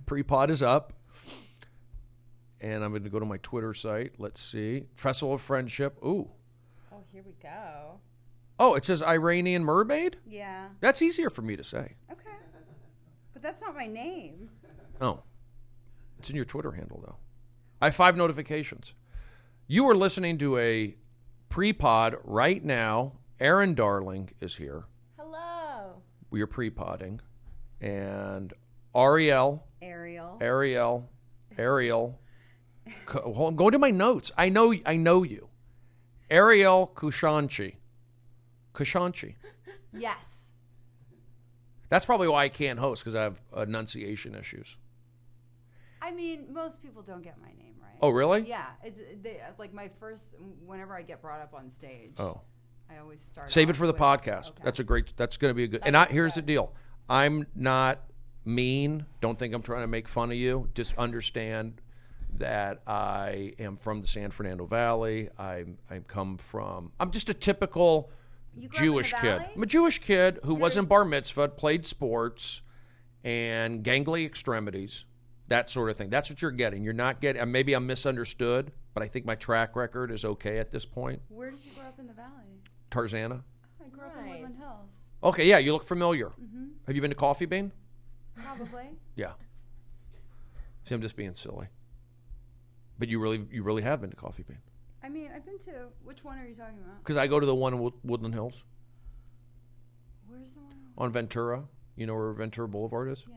Pre-pod is up. And I'm going to go to my Twitter site. Let's see. Festival of Friendship. Ooh. Oh, here we go. Oh, it says Iranian Mermaid? Yeah. That's easier for me to say. Okay. But that's not my name. Oh. It's in your Twitter handle, though. I have 5 notifications. You are listening to a pre-pod right now. Erin Darling is here. Hello. We are pre-podding. And Ariel. Hold on, go to my notes. I know you. Ariel Kashanchi. Yes. That's probably why I can't host, because I have enunciation issues. I mean, most people don't get my name right. Oh, really? Yeah. Like my first, whenever I get brought up on stage. Oh. I always start. Save it for the podcast. Okay. That's going to be a good. Here's the deal. I'm not mean. Don't think I'm trying to make fun of you. Just understand that I am from the San Fernando Valley. I'm just a typical Jewish kid. I'm a Jewish kid who wasn't bar mitzvahed, played sports, and gangly extremities, that sort of thing. That's what you're getting. You're not getting. Maybe I'm misunderstood, but I think my track record is okay at this point. Where did you grow up in the valley? Tarzana. I grew up in Woodland Hills. Okay, yeah, you look familiar. Mm-hmm. Have you been to Coffee Bean? Probably. Yeah. See, I'm just being silly. But you really have been to Coffee Bean. I mean, I've been to. Which one are you talking about? Because I go to the one in Woodland Hills. Where's the one? On Ventura. You know where Ventura Boulevard is? Yeah.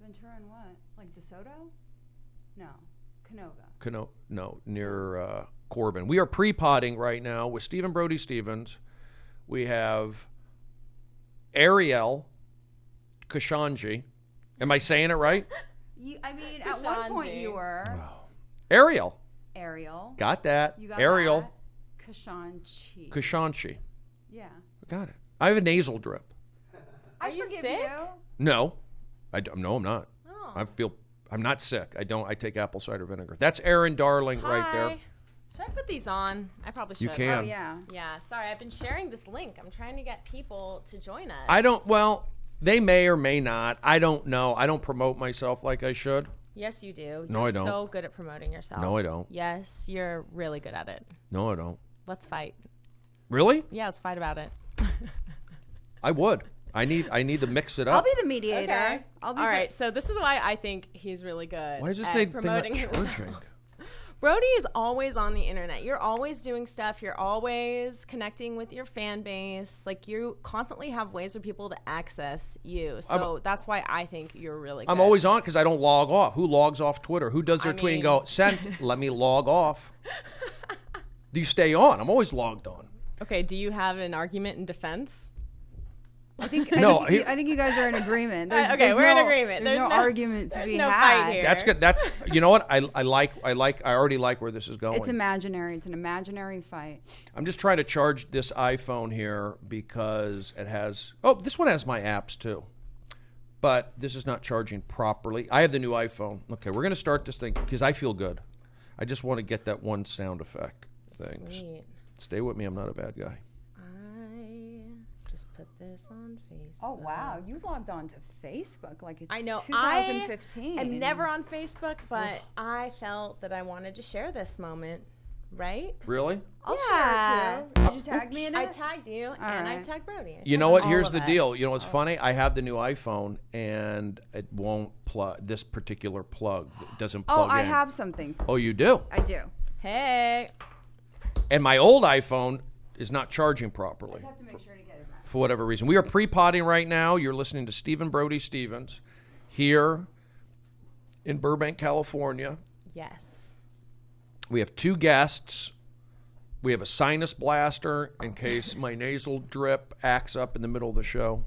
Ventura and what? Like DeSoto? No. Canoga. No, near Corbin. We are pre-podding right now with Stephen Brody Stevens. We have Ariel Kashanchi. Am I saying it right? At one point you were. Oh. Ariel. Got that. You got Ariel. That. Kashanchi. Yeah. Got it. I have a nasal drip. Are you sick? You. No. No, I'm not. Oh. I'm not sick. I take apple cider vinegar. That's Erin Darling right there. Should I put these on? I probably should. You can. Oh, yeah. Yeah, sorry. I've been sharing this link. I'm trying to get people to join us. They may or may not. I don't know. I don't promote myself like I should. Yes, you do. No, I don't. You're so good at promoting yourself. No, I don't. Yes, you're really good at it. No, I don't. Let's fight. Really? Yeah, let's fight about it. I would. I need to mix it up. I'll be the mediator. Okay. All right. So this is why I think he's really good. Why is this at thing not himself. charging? Brody is always on the internet. You're always doing stuff. You're always connecting with your fan base. Like, you constantly have ways for people to access you. So that's why I think you're really good. I'm always on because I don't log off. Who logs off Twitter? Who does their tweet and go, sent, let me log off? Do you stay on? I'm always logged on. Okay, do you have an argument in defense? I think you guys are in agreement. Okay, we're in agreement. There's no argument to be had. Fight here. That's good. That's, you know what? I already like where this is going. It's imaginary. It's an imaginary fight. I'm just trying to charge this iPhone here because it has, this one has my apps too. But this is not charging properly. I have the new iPhone. Okay, we're going to start this thing because I feel good. I just want to get that one sound effect thing. Sweet. Stay with me. I'm not a bad guy. Put this on Facebook. Oh wow, you logged on to Facebook like it's I know 2015. I'm never on Facebook, but I felt that I wanted to share this moment, right? Really? I'll share it too. Did you tag me in it? I tagged you and I tagged Brody. You know what? Here's the deal. You know what's funny? I have the new iPhone and it won't plug. This particular plug doesn't plug in. I have something. Oh, you do? I do. Hey. And my old iPhone is not charging properly. I just have to make sure to get it back. For whatever reason. We are pre-podding right now. You're listening to Stephen Brody Stevens here in Burbank, California. Yes. We have 2 guests. We have a sinus blaster in case my nasal drip acts up in the middle of the show.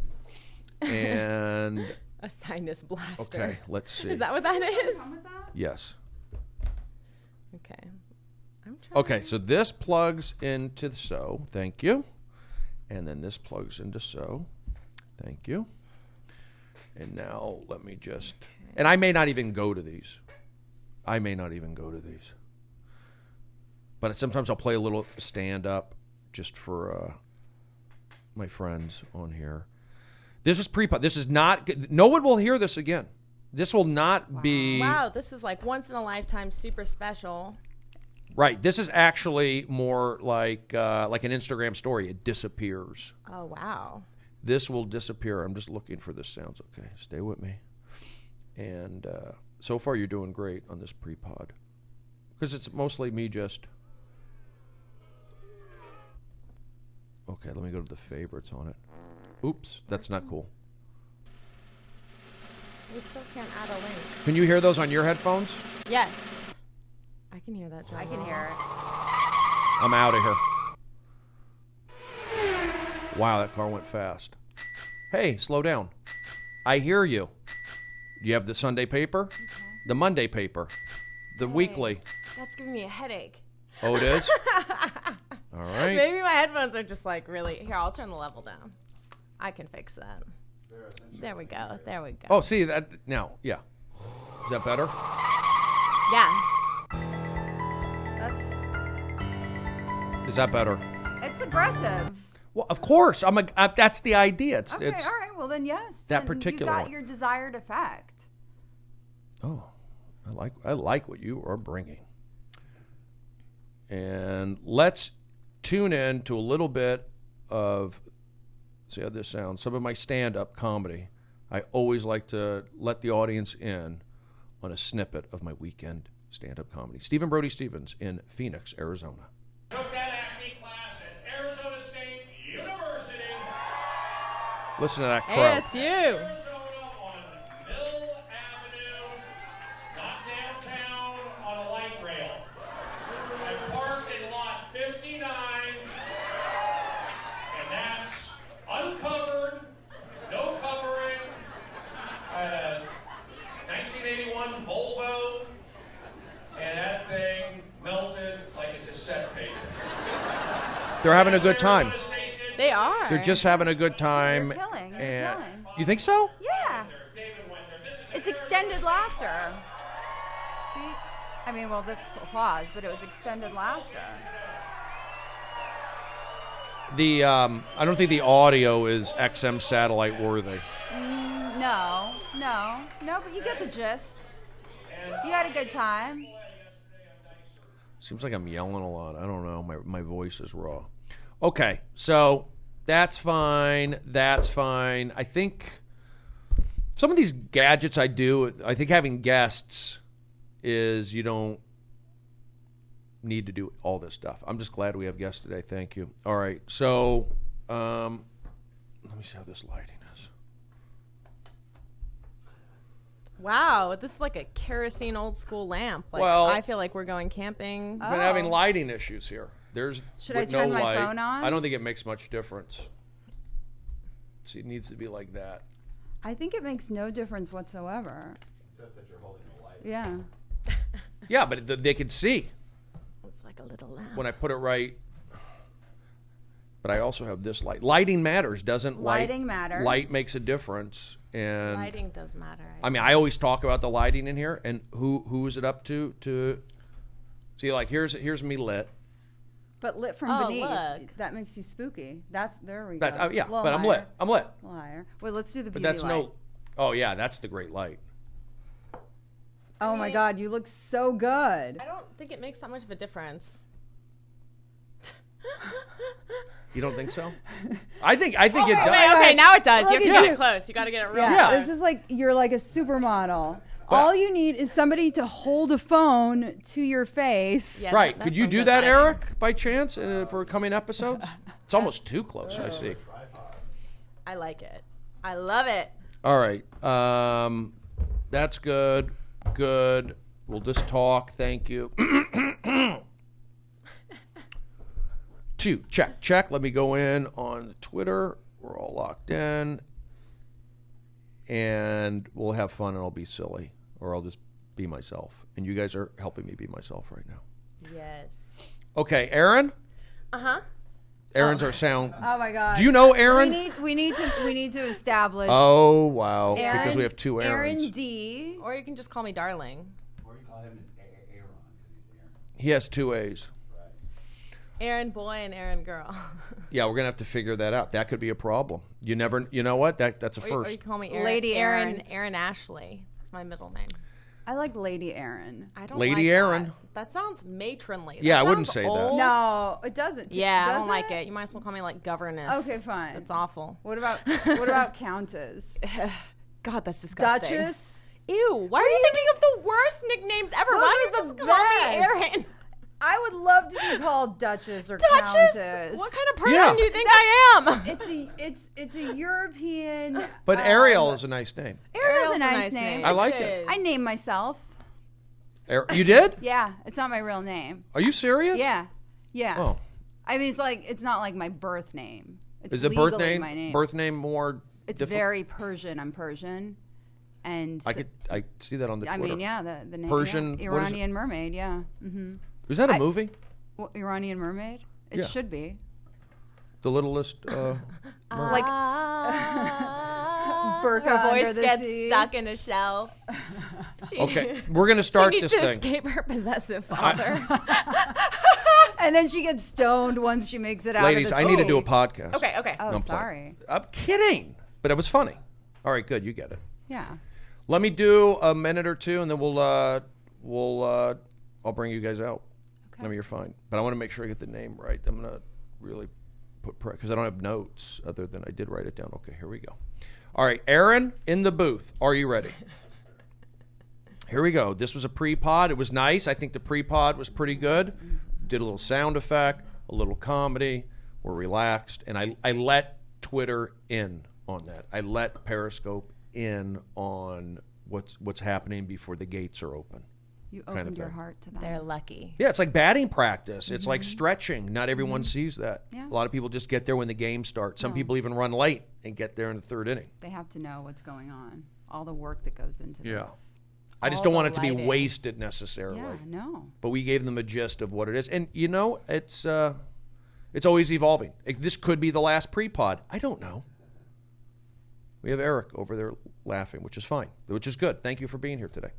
And a sinus blaster. Okay, let's see. Is that what that is? Yes. Okay. Okay, so this plugs into the so. Thank you. And then this plugs into so. Thank you. And now let me just... And I may not even go to these. But sometimes I'll play a little stand-up just for my friends on here. This is pre-pod. This is not... No one will hear this again. This will not be Wow, this is like once in a lifetime, super special. right. This is actually more like an Instagram story. It disappears. Oh wow. This will disappear. I'm just looking for this sounds. Okay, stay with me. And so far, you're doing great on this pre-pod because it's mostly me just. Okay, let me go to the favorites on it. Oops, that's not cool. We still can't add a link. Can you hear those on your headphones? Yes. I can hear that. I can hear it. I'm out of here. Wow, that car went fast. Hey, slow down. I hear you. You have the Sunday paper, the Monday paper, the weekly. That's giving me a headache. Oh, it is? All right. Maybe my headphones are just like really. Here, I'll turn the level down. I can fix that. There we go. There we go. Oh, see that now? Yeah. Is that better? Yeah. Is that better? It's aggressive. Well, of course. That's the idea. It's Okay, all right. Well, then yes. that Then particular you got one. your desired effect. Oh, I like what you are bringing. And let's tune in to a little bit of, see how this sounds, some of my stand-up comedy. I always like to let the audience in on a snippet of my weekend stand-up comedy. Stephen Brody Stevens in Phoenix, Arizona. Took that acting class at Arizona State University. Listen to that crowd. ASU. Arizona on Mill Avenue, not downtown on a light rail. I parked in lot 59, and that's uncovered, no covering. I had a 1981 Volvo, and that thing melted like a cassette tape. They're having a good time. Arizona State did They are. They're just having a good time. They're killing. They're And killing. you think so? Yeah. David went there. This is It's extended laughter. See? I mean, well, that's applause, but it was extended laughter. I don't think the audio is XM satellite worthy. No, but you get the gist. You had a good time. Seems like I'm yelling a lot. I don't know. My voice is raw. Okay, so that's fine. That's fine. I think some of these gadgets I do, I think having guests is you don't need to do all this stuff. I'm just glad we have guests today. Thank you. All right, so let me see how this lighting is. Wow, this is like a kerosene old school lamp. Like, Well- I feel like we're going camping. Been having lighting issues here. Should I with turn no my light. phone on? I don't think it makes much difference. See, it needs to be like that. I think it makes no difference whatsoever. Except that you're holding the light. Yeah. Yeah, but they could see It's like a little lamp. when I put it right. But I also have this light. Lighting matters, doesn't light? Lighting matters. Light makes a difference. And Lighting does matter. I mean, I always talk about the lighting in here, and who is it up to see? Like here's me lit. But lit from Oh, beneath, look. that makes you spooky. There we That, go. yeah, Little but I'm higher. lit. I'm lit. A little higher. Wait, let's do the But beauty that's light. no. Oh yeah, that's the great light. Oh my God, you look so good. I don't think it makes that much of a difference. You don't think so? I think it does. Okay, now it does. You have Look to at get you. it close. You got to get it real Yeah, close. this is like you're like a supermodel. But- All you need is somebody to hold a phone to your face. Yeah, Right. that's Could you some do good that, lighting. Eric, by chance, for coming episodes? It's almost too close, I see. I like it. I love it. All right. That's good. Good. We'll just talk. Thank you. 2, check. Let me go in on Twitter. We're all locked in. And we'll have fun and I'll be silly. Or I'll just be myself. And you guys are helping me be myself right now. Yes. Okay, Erin? Uh-huh. Erin's our sound. Oh my God. Do you know Erin? We need to establish. Oh, wow. Erin, Because we have 2 Erins. Erin D. Or you can just call me darling. Or you call him Aaron because he's Aaron. He has 2 A's. Aaron boy and Aaron girl. Yeah, we're gonna have to figure that out. That could be a problem. You know what? That's a Or you first. can call me Aaron, Lady Aaron. Aaron Ashley. It's That's my middle name. I like Lady Erin. I don't Lady like Erin. That sounds matronly. Yeah, I That wouldn't sounds say that. old. No, it doesn't. Yeah, I Does don't like it. You might as well call me like governess. Okay, fine. That's awful. What about Countess? God, that's disgusting. Duchess? Ew. Why are you thinking of the worst nicknames ever? Those Why are don't you the just call best. me Erin? I would love to be called Duchess or Duchess? Countess. What kind of person Yeah. do you think I am? It's a European. But Ariel is a nice name. Ariel's a nice name. I like it. I named myself. You did? Yeah, it's not my real name. Are you serious? Yeah. Oh. I mean, it's not like my birth name. It's Is it legally birth name? my name. Birth name more It's difficult? very Persian. I'm Persian. And I see that on the Twitter. I mean, yeah, the name. Persian, yeah. what is it? Iranian mermaid, yeah. Is that a movie? Well, Iranian mermaid? It Yeah. should be. The Littlest Mermaid. Like Burqa Her under voice the gets sea. stuck in a shell. Okay, we're gonna start she this needs to thing. escape her possessive father. And then she gets stoned once she makes it out Ladies, of the I need to sea. do a podcast. okay. Oh, No, I'm playing. sorry. I'm kidding, but it was funny. All right, good, you get it. Yeah. Let me do a minute or two, and then I'll bring you guys out. Okay. I mean, you're fine, but I want to make sure I get the name right. I'm gonna really put because I don't have notes other than I did write it down. Okay, here we go. All right, Erin in the booth. Are you ready? Here we go. This was a pre-pod. It was nice. I think the pre-pod was pretty good. Did a little sound effect, a little comedy. We're relaxed, and I let Twitter in on that. I let Periscope in on what's happening before the gates are open. You kind of opened your thing. heart to them. They're lucky. Yeah, it's like batting practice. It's like stretching. Not everyone sees that. Yeah. A lot of people just get there when the game starts. Some people even run late and get there in the third inning. They have to know what's going on. All the work that goes into Yeah. this. I just All don't the want it to be lighting. wasted necessarily. Yeah, no. But we gave them a gist of what it is. And, it's always evolving. This could be the last pre-pod. I don't know. We have Eric over there laughing, which is fine, which is good. Thank you for being here today.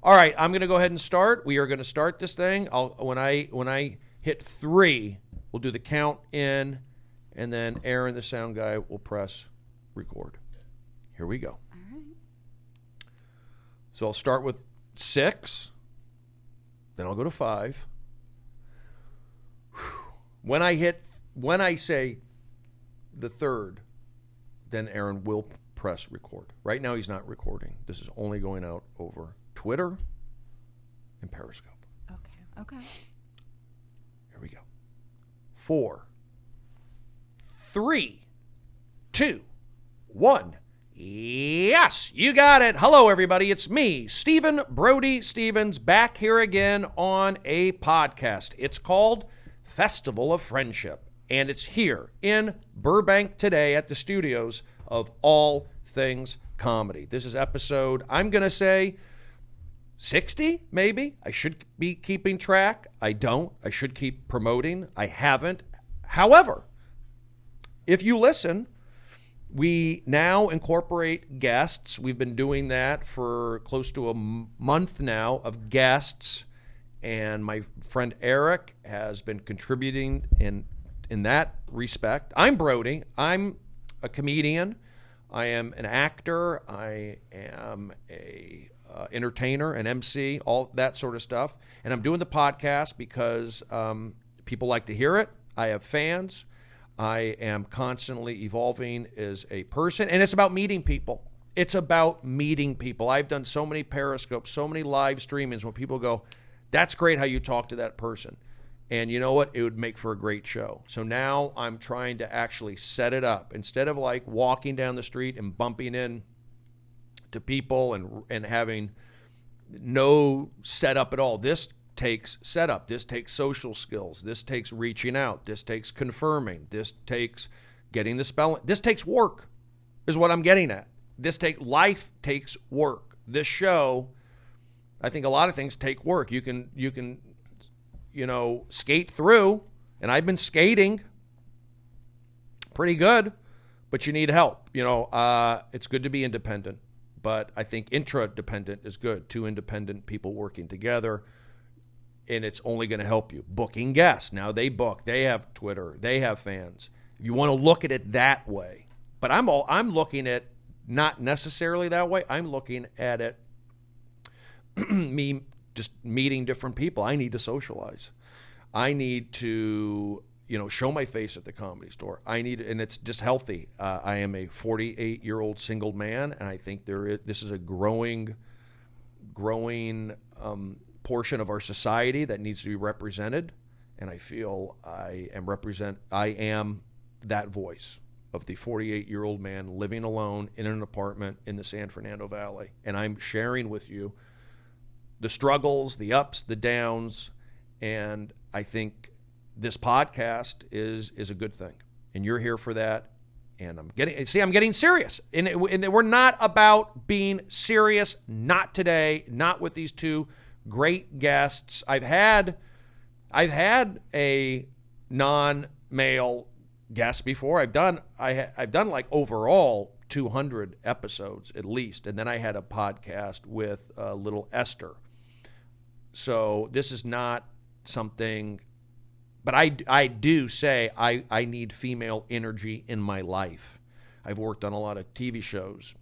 All right, I'm going to go ahead and start. We are going to start this thing. When I hit 3, we'll do the count in, and then Aaron, the sound guy, will press record. Here we go. All right. So I'll start with 6, then I'll go to 5. When I say the 3rd, then Aaron will press record. Right now he's not recording. This is only going out over Twitter and Periscope. Okay. Here we go. 4, 3, 2, 1. Yes, you got it. Hello, everybody. It's me, Stephen Brody Stevens, back here again on a podcast. It's called Festival of Friendship, and it's here in Burbank today at the studios of All Things Comedy. This is episode, I'm going to say, 60, maybe. I should be keeping track. I don't. I should keep promoting. I haven't. However, if you listen, we now incorporate guests. We've been doing that for close to a month now of guests, and my friend Eric has been contributing in that respect. I'm Brody. I'm a comedian. I am an actor. I am a entertainer, an MC, all that sort of stuff. And I'm doing the podcast because people like to hear it. I have fans. I am constantly evolving as a person, and it's about meeting people. It's about meeting people. I've done so many Periscopes, so many live streamings when people go, that's great how you talk to that person. And you know what? It would make for a great show. So now I'm trying to actually set it up. Instead of like walking down the street and bumping in to people and having no setup at all. This takes setup. This takes social skills. This takes reaching out. This takes confirming. This takes getting the spelling. This takes work is what I'm getting at. Life takes work. This show, I think a lot of things take work. You can skate through, and I've been skating pretty good, but you need help. It's good to be independent, but I think intra-dependent is good. 2 independent people working together, and it's only going to help you. Booking guests. Now they book. They have Twitter. They have fans. If you want to look at it that way. But I'm looking at not necessarily that way. I'm looking at it me just meeting different people. I need to socialize. I need to, show my face at the Comedy Store. And it's just healthy. I am a 48-year-old single man, and I think this is a growing portion of our society that needs to be represented. And I feel I am that voice of the 48-year-old man living alone in an apartment in the San Fernando Valley. And I'm sharing with you the struggles, the ups, the downs, and I think this podcast is a good thing. And you're here for that. And I'm getting serious. And we're not about being serious, not today, not with these two great guests. I've had a non-male guest before. I've done like overall 200 episodes at least, and then I had a podcast with little Esther. So this is not something, but I do say I need female energy in my life. I've worked on a lot of TV shows,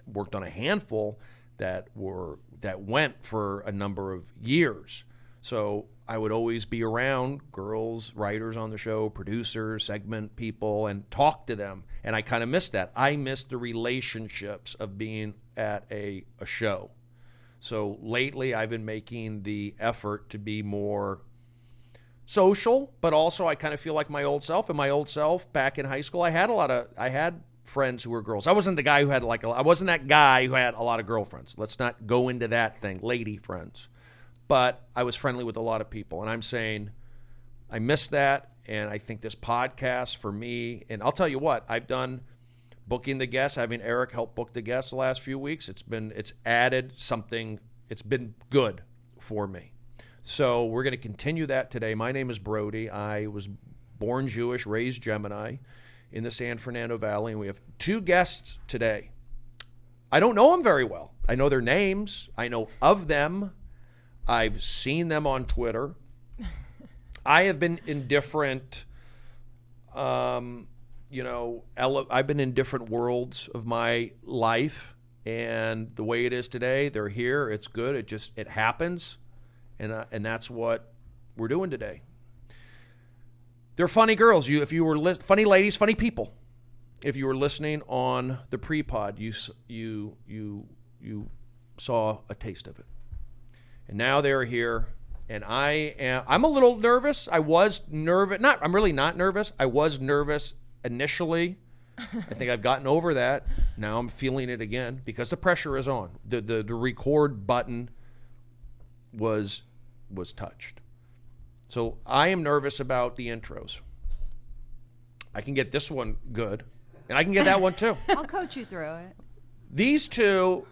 worked on a handful that went for a number of years. So I would always be around girls, writers on the show, producers, segment people, and talk to them. And I kind of miss that. I miss the relationships of being at a show. So lately I've been making the effort to be more social, but also I kind of feel like my old self. And my old self back in high school, I had friends who were girls. I wasn't the guy who had I wasn't that guy who had a lot of girlfriends. Let's not go into that thing, lady friends. But I was friendly with a lot of people. And I'm saying I miss that. And I think this podcast for me, and I'll tell you what, I've done booking the guests, having Eric help book the guests the last few weeks. It's added something. It's been good for me. So we're going to continue that today. My name is Brody. I was born Jewish, raised Gemini in the San Fernando Valley. And we have two guests today. I don't know them very well. I know their names. I know of them. I've seen them on Twitter. I have been in different, I've been in different worlds of my life, and the way it is today, they're here. It's good. It happens, and that's what we're doing today. They're funny girls. Funny ladies, funny people. If you were listening on the pre-pod, you saw a taste of it. And now they're here, and I'm a little nervous. I was nervous. I'm really not nervous. I was nervous initially. I think I've gotten over that. Now I'm feeling it again because the pressure is on. The record button was touched. So I am nervous about the intros. I can get this one good, and I can get that one too. I'll coach you through it. These two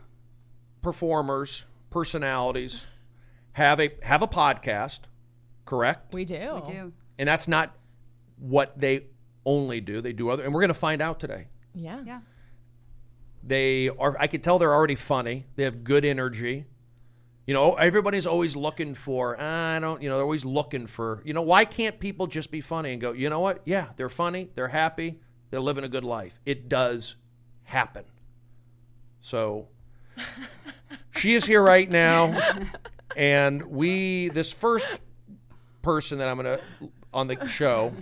personalities, have a podcast, correct? We do. We do. And that's not what they only do. They do other, and we're going to find out today. Yeah. Yeah. I could tell they're already funny. They have good energy. Everybody's always looking for, they're always looking for, why can't people just be funny and go, you know what? Yeah, they're funny. They're happy. They're living a good life. It does happen. So she is here right now. And this first person that I'm going to, on the show,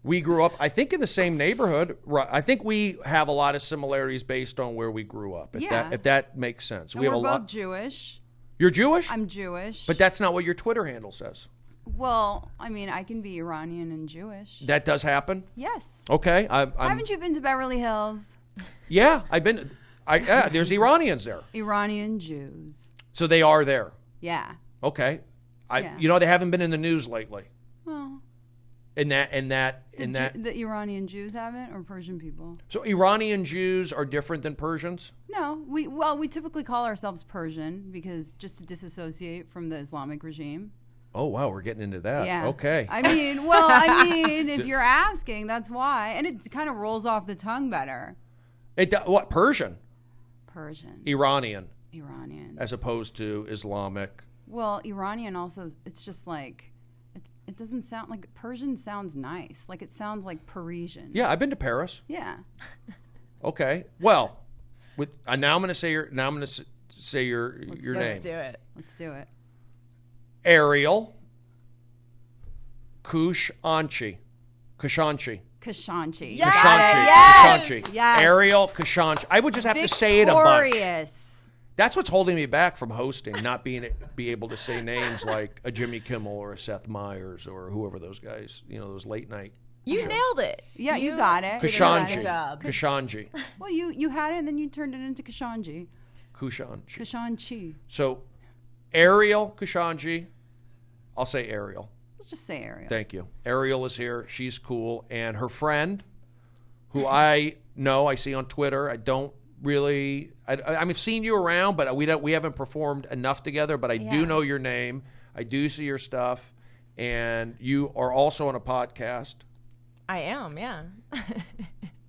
we grew up, I think, in the same neighborhood. I think we have a lot of similarities based on where we grew up, if that makes sense. And we're both Jewish. You're Jewish? I'm Jewish. But that's not what your Twitter handle says. Well, I can be Iranian and Jewish. That does happen? Yes. Okay. Haven't you been to Beverly Hills? Yeah, I've been. There's Iranians there. Iranian Jews. So they are there. Yeah. Okay. Yeah. They haven't been in the news lately. Well. The Iranian Jews haven't, or Persian people? So Iranian Jews are different than Persians? No. We typically call ourselves Persian because just to disassociate from the Islamic regime. Oh, wow. We're getting into that. Yeah. Okay. If you're asking, that's why. And it kind of rolls off the tongue better. What? Persian? Persian. Iranian. As opposed to Islamic. Well, Iranian also, it's just like, it doesn't sound like, Persian sounds nice. Like it sounds like Parisian. Yeah, I've been to Paris. Yeah. Okay. Well, now I'm going to say your do name. Let's do it. Let's do it. Ariel Kashanchi. Kashanchi. Yes! Kashanchi. Yes. Ariel Kashanchi. I would just have to say it a bunch. Victorious. That's what's holding me back from hosting, not be able to say names like a Jimmy Kimmel or a Seth Meyers or whoever those guys, those late night. You nailed it. Yeah, you got it. Kashanchi. Good job. Kashanchi. Well, you had it, and then you turned it into Kashanchi. Kashanchi. Kashanchi. So, Ariel Kashanchi. I'll say Ariel. Let's just say Ariel. Thank you. Ariel is here. She's cool. And her friend, who I know, I see on Twitter. I don't really, I've seen you around, but we haven't performed enough together. But I do know your name. I do see your stuff. And you are also on a podcast. I am, yeah.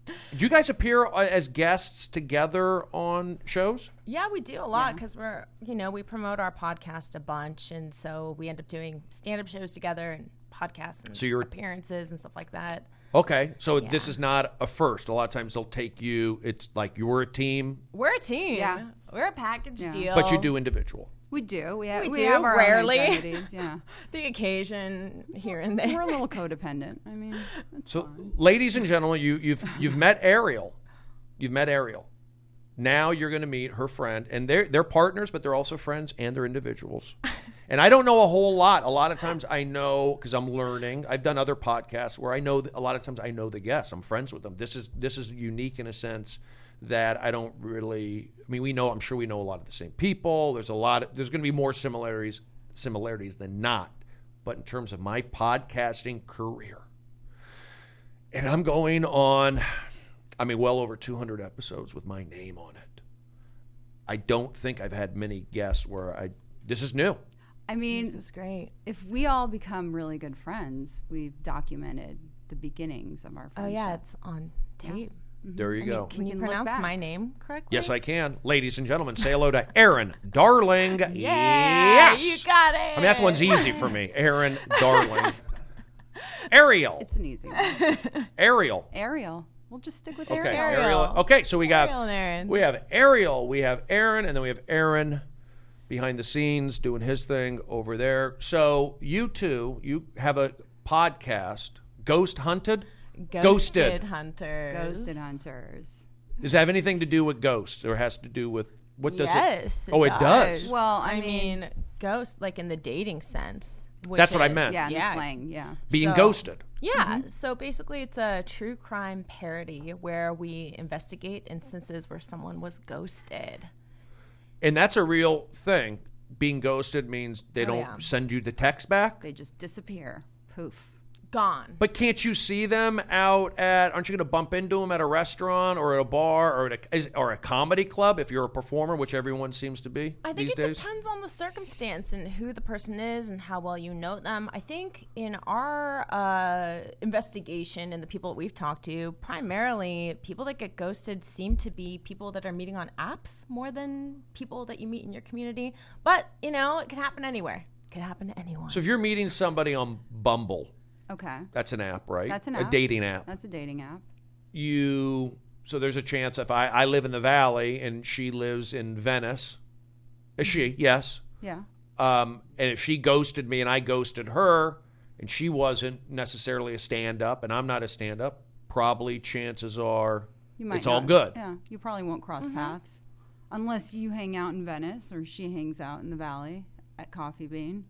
Do you guys appear as guests together on shows? Yeah, we do a lot because we promote our podcast a bunch, and so we end up doing stand-up shows together and podcasts and appearances and stuff like that. Okay, so this is not a first. A lot of times they'll take you. It's like you're a team. We're a team. Yeah. We're a package deal. But you do individual. We do. We have our rarely. own identities. Yeah. The occasion here and there. We're a little codependent. I mean, it's fine. Ladies and gentlemen, you've met Ariel. You've met Ariel. Now you're going to meet her friend, and they're partners, but they're also friends and they're individuals. And I don't know a whole lot. A lot of times I know because I'm learning. I've done other podcasts where I know a lot of times I know the guests. I'm friends with them. This is unique in a sense that I don't really. I mean, I'm sure we know a lot of the same people. There's going to be more similarities than not. But in terms of my podcasting career, and I'm going on, well over 200 episodes with my name on it. I don't think I've had many guests where this is new. I mean, This is great. if we all become really good friends, we've documented the beginnings of our friendship. Oh, yeah, it's on tape. There you go. Can We you can look pronounce back. my name correctly? Yes, I can. Ladies and gentlemen, say hello to Erin Darling. Yeah, Yes. you got it. I mean, that one's easy for me. Erin Darling. Ariel. It's an easy one. Ariel. Ariel. We'll just stick with Okay, Ariel. Ariel. Okay, so we got Ariel and Erin. we have Ariel, we have Erin, and then we have Erin behind the scenes doing his thing over there. So you two, you have a podcast, Ghost Hunted? Ghosted Hunters. Ghosted Hunters. Does it have anything to do with ghosts, or has to do with what does Yes, it? Oh, it does. Well, I I mean, ghost, like in the dating sense. which That's what I is- meant. Yeah, in the slang, yeah. Being so- ghosted. Yeah, so basically it's a true crime parody where we investigate instances where someone was ghosted. And that's a real thing. Being ghosted means they don't yeah. send you the text back. They just disappear. Poof. Gone. But can't you see them out at? Aren't you going to bump into them at a restaurant or at a bar or a comedy club if you're a performer, which everyone seems to be I think these it days? depends on the circumstance and who the person is and how well you know them. I think in our investigation and the people that we've talked to, primarily people that get ghosted seem to be people that are meeting on apps more than people that you meet in your community. But, it can happen anywhere. It could happen to anyone. So if you're meeting somebody on Bumble, Okay. that's an app, right? That's an A app. dating app. That's a dating app. So there's a chance if I live in the Valley and she lives in Venice. Is she? Yes. Yeah. And if she ghosted me and I ghosted her and she wasn't necessarily a stand-up and I'm not a stand-up, probably chances are You might it's all not- good. Yeah. You probably won't cross paths. Unless you hang out in Venice or she hangs out in the Valley at Coffee Bean.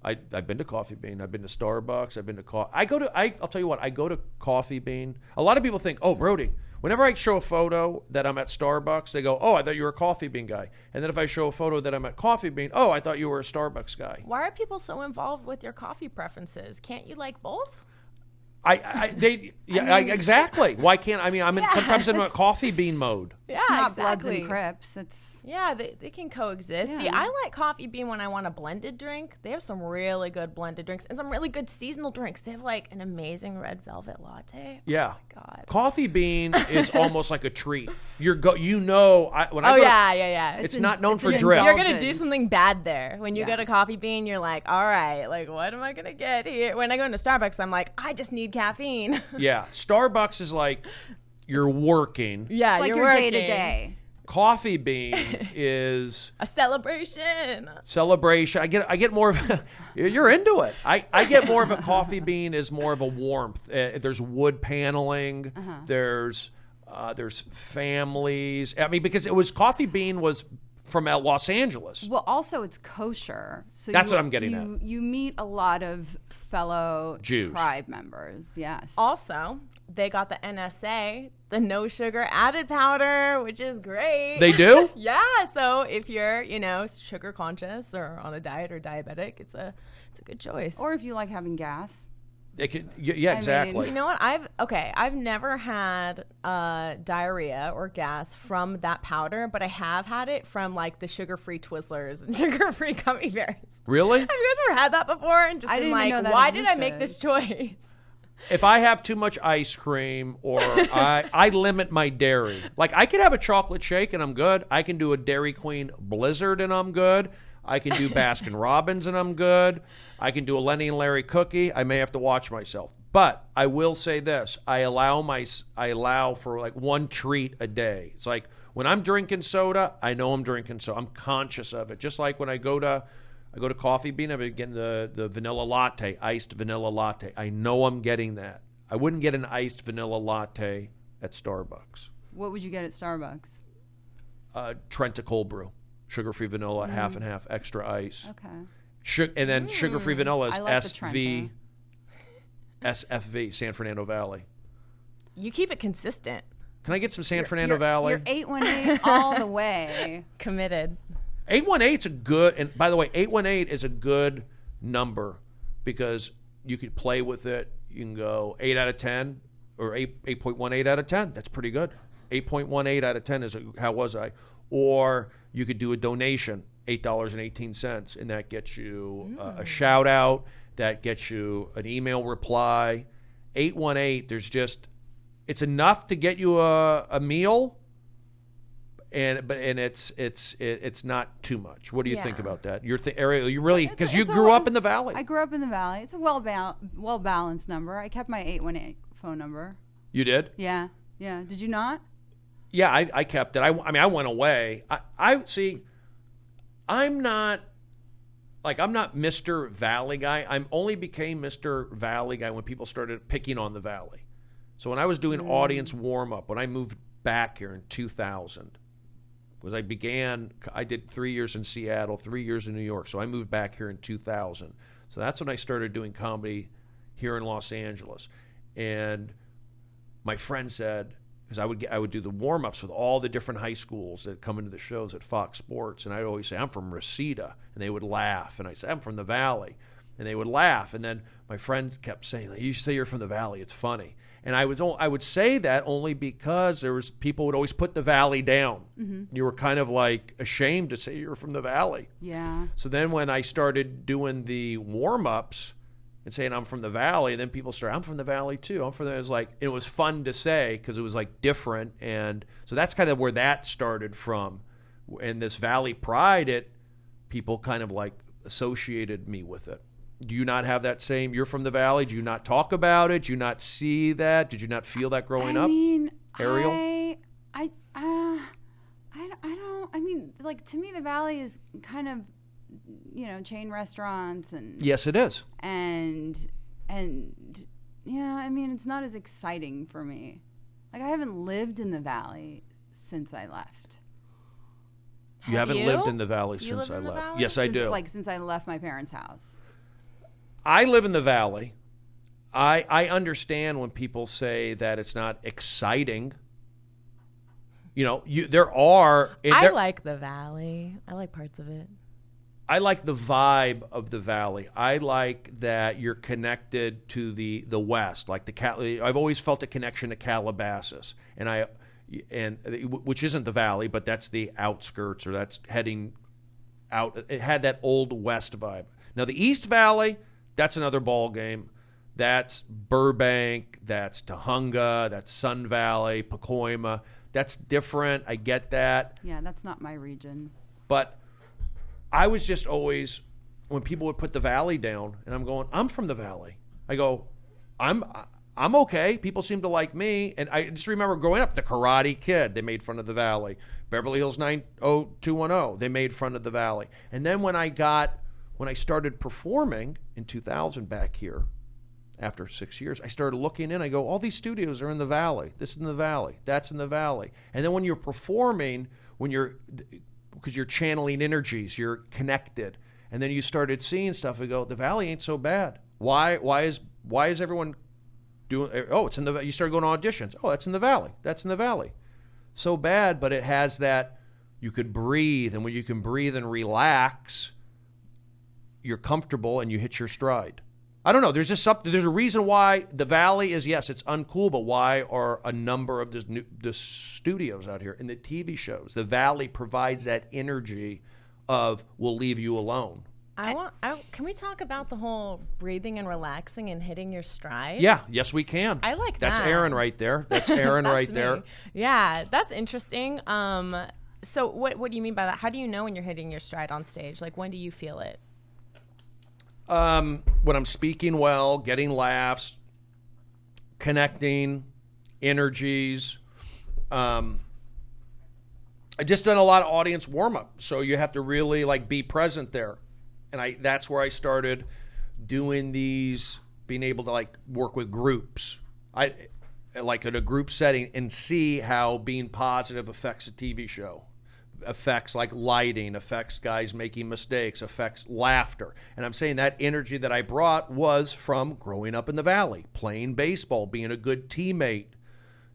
I've been to Coffee Bean. I've been to Starbucks. I've been to I'll tell you what, I go to Coffee Bean. A lot of people think, oh, Brody, whenever I show a photo that I'm at Starbucks, they go, oh, I thought you were a Coffee Bean guy. And then if I show a photo that I'm at Coffee Bean, oh, I thought you were a Starbucks guy. Why are people so involved with your coffee preferences? Can't you like both? Exactly. Why can't I'm sometimes in a Coffee Bean mode. Yeah, It's not exactly. Bloods and Crips. It's Yeah, they can coexist. See, Yeah. I like Coffee Bean when I want a blended drink. They have some really good blended drinks and some really good seasonal drinks. They have like an amazing red velvet latte. Yeah. God. Coffee Bean is almost like a treat. When I Oh, go to- yeah. it's not known it's for an drip. You're gonna do indulgence. something bad there. When you Yeah. go to Coffee Bean, you're like, all right, like what am I gonna get here? When I go into Starbucks, I'm like, I just need caffeine. Yeah. Starbucks is like you're working. Yeah, like you're your working. day to day. Coffee Bean is a celebration. I get more of a, you're into it. I get more of a Coffee Bean is more of a warmth. There's wood paneling. There's families. I mean, because Coffee Bean was from Los Angeles. Well, also it's kosher. So That's what I'm getting at. You meet a lot of fellow Jews. tribe members. Yes. Also, they got the NSA, the no sugar added powder, which is great. They do? Yeah. So if you're, sugar conscious or on a diet or diabetic, it's a good choice. Or if you like having gas. They could, yeah, exactly. You know what? I've never had diarrhea or gas from that powder, but I have had it from like the sugar-free Twizzlers and sugar-free gummy bears. Really? Have you guys ever had that before? And just I been didn't even like, know that why did I make existed. this choice? If I have too much ice cream or I limit my dairy. Like I could have a chocolate shake and I'm good. I can do a Dairy Queen Blizzard and I'm good. I can do Baskin Robbins and I'm good. I can do a Lenny and Larry cookie. I may have to watch myself. But I will say this. I allow for like one treat a day. It's like when I'm drinking soda, I know I'm drinking soda. I'm conscious of it. Just like when I go to Coffee Bean, I've been getting the vanilla latte, iced vanilla latte. I know I'm getting that. I wouldn't get an iced vanilla latte at Starbucks. What would you get at Starbucks? Trenta cold brew, sugar-free vanilla, half and half, extra ice. Okay. And then sugar-free vanilla is I like the SV, Trenta. SFV, San Fernando Valley. You keep it consistent. Can I get some San Fernando Valley? You're 818 all the way. Committed. 818's a good, and by the way, 818 is a good number because you could play with it. You can go 8 out of 10 or 8.18 out of 10. That's pretty good. 8.18 out of 10 is how was I? Or you could do a donation, $8.18, and that gets you a shout out. That gets you an email reply. 818, it's enough to get you a meal. And it's not too much. What do you think Yeah. about that? Ariel, you really because you grew up in the valley. I grew up in the valley. It's a well balanced number. I kept my 818 phone number. You did? Yeah. Did you not? Yeah, I kept it. I mean, I went away. I see. I'm not Mr. Valley guy. I only became Mr. Valley guy when people started picking on the valley. So when I was doing audience warm up, when I moved back here in 2000. Because I did 3 years in Seattle, 3 years in New York. So I moved back here in 2000. So that's when I started doing comedy here in Los Angeles. And my friend said, because I would do the warm-ups with all the different high schools that come into the shows at Fox Sports. And I'd always say, I'm from Reseda. And they would laugh. And I said, I'm from the Valley. And they would laugh. And then my friend kept saying, you should say you're from the Valley. It's funny. And I would say that only because people would always put the Valley down. Mm-hmm. You were kind of like ashamed to say you're from the Valley. Yeah. So then when I started doing the warm-ups and saying I'm from the Valley, then people started, I'm from the Valley too. I'm from there. It was fun to say because it was like different. And so that's kind of where that started from. And this Valley pride, people kind of like associated me with it. Do you not have that same, you're from the Valley? Do you not talk about it? Do you not see that? Did you not feel that growing up? I mean, Ariel? I don't, I mean, like to me, the Valley is kind of, chain restaurants and. Yes, it is. And yeah, I mean, it's not as exciting for me. Like I haven't lived in the Valley since I left. You haven't lived in the Valley since live I in the left. Valley? Yes, I do. Since I left my parents' house. I live in the Valley. I understand when people say that it's not exciting. There are. I like the Valley. I like parts of it. I like the vibe of the Valley. I like that you're connected to the West. Like I've always felt a connection to Calabasas, which isn't the Valley, but that's the outskirts, or that's heading out. It had that old West vibe. Now the East Valley. That's another ball game. That's Burbank. That's Tujunga. That's Sun Valley, Pacoima. That's different. I get that. Yeah, that's not my region. But I was just always, when people would put the Valley down, and I'm going, I'm from the Valley. I go, I'm I'm okay. People seem to like me. And I just remember growing up, the Karate Kid, they made fun of the Valley. Beverly Hills 90210, they made fun of the Valley. And then when I started performing in 2000 back here, after 6 years, I started looking in. I go, all these studios are in the Valley. This is in the Valley. That's in the Valley. And then when you're performing, because you're channeling energies, you're connected. And then you started seeing stuff. I go, the Valley ain't so bad. Why is everyone doing? Oh, it's in the. You start going to auditions. Oh, that's in the Valley. That's in the Valley. So bad, but it has that. You could breathe, and when you can breathe and relax, you're comfortable and you hit your stride. I don't know. There's just something. There's a reason why the Valley is, yes, it's uncool, but why are a number of the studios out here and the TV shows? The Valley provides that energy of we'll leave you alone. Can we talk about the whole breathing and relaxing and hitting your stride? Yeah, yes, we can. I like that. That's Erin right there. That's Erin That's right me. there. Yeah, that's interesting. So what do you mean by that? How do you know when you're hitting your stride on stage? Like, when do you feel it? When I'm speaking well, getting laughs, connecting, energies. I just done a lot of audience warm-up, so you have to really be present there. And that's where I started doing these, being able to work with groups. I like in a group setting and see how being positive affects a TV show. Affects lighting, affects guys making mistakes, affects laughter. And I'm saying that energy that I brought was from growing up in the Valley, playing baseball, being a good teammate,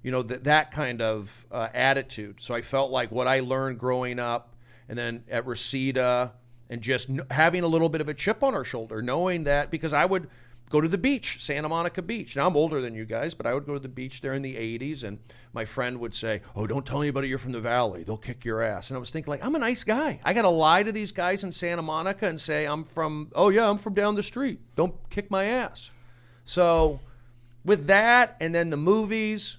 that kind of attitude. So I felt like what I learned growing up and then at Reseda and just having a little bit of a chip on our shoulder, knowing that, because I would go to the beach, Santa Monica Beach. Now, I'm older than you guys, but I would go to the beach there in the 80s, and my friend would say, oh, don't tell anybody you're from the Valley. They'll kick your ass. And I was thinking, I'm a nice guy. I got to lie to these guys in Santa Monica and say, I'm from down the street. Don't kick my ass. So with that, and then the movies,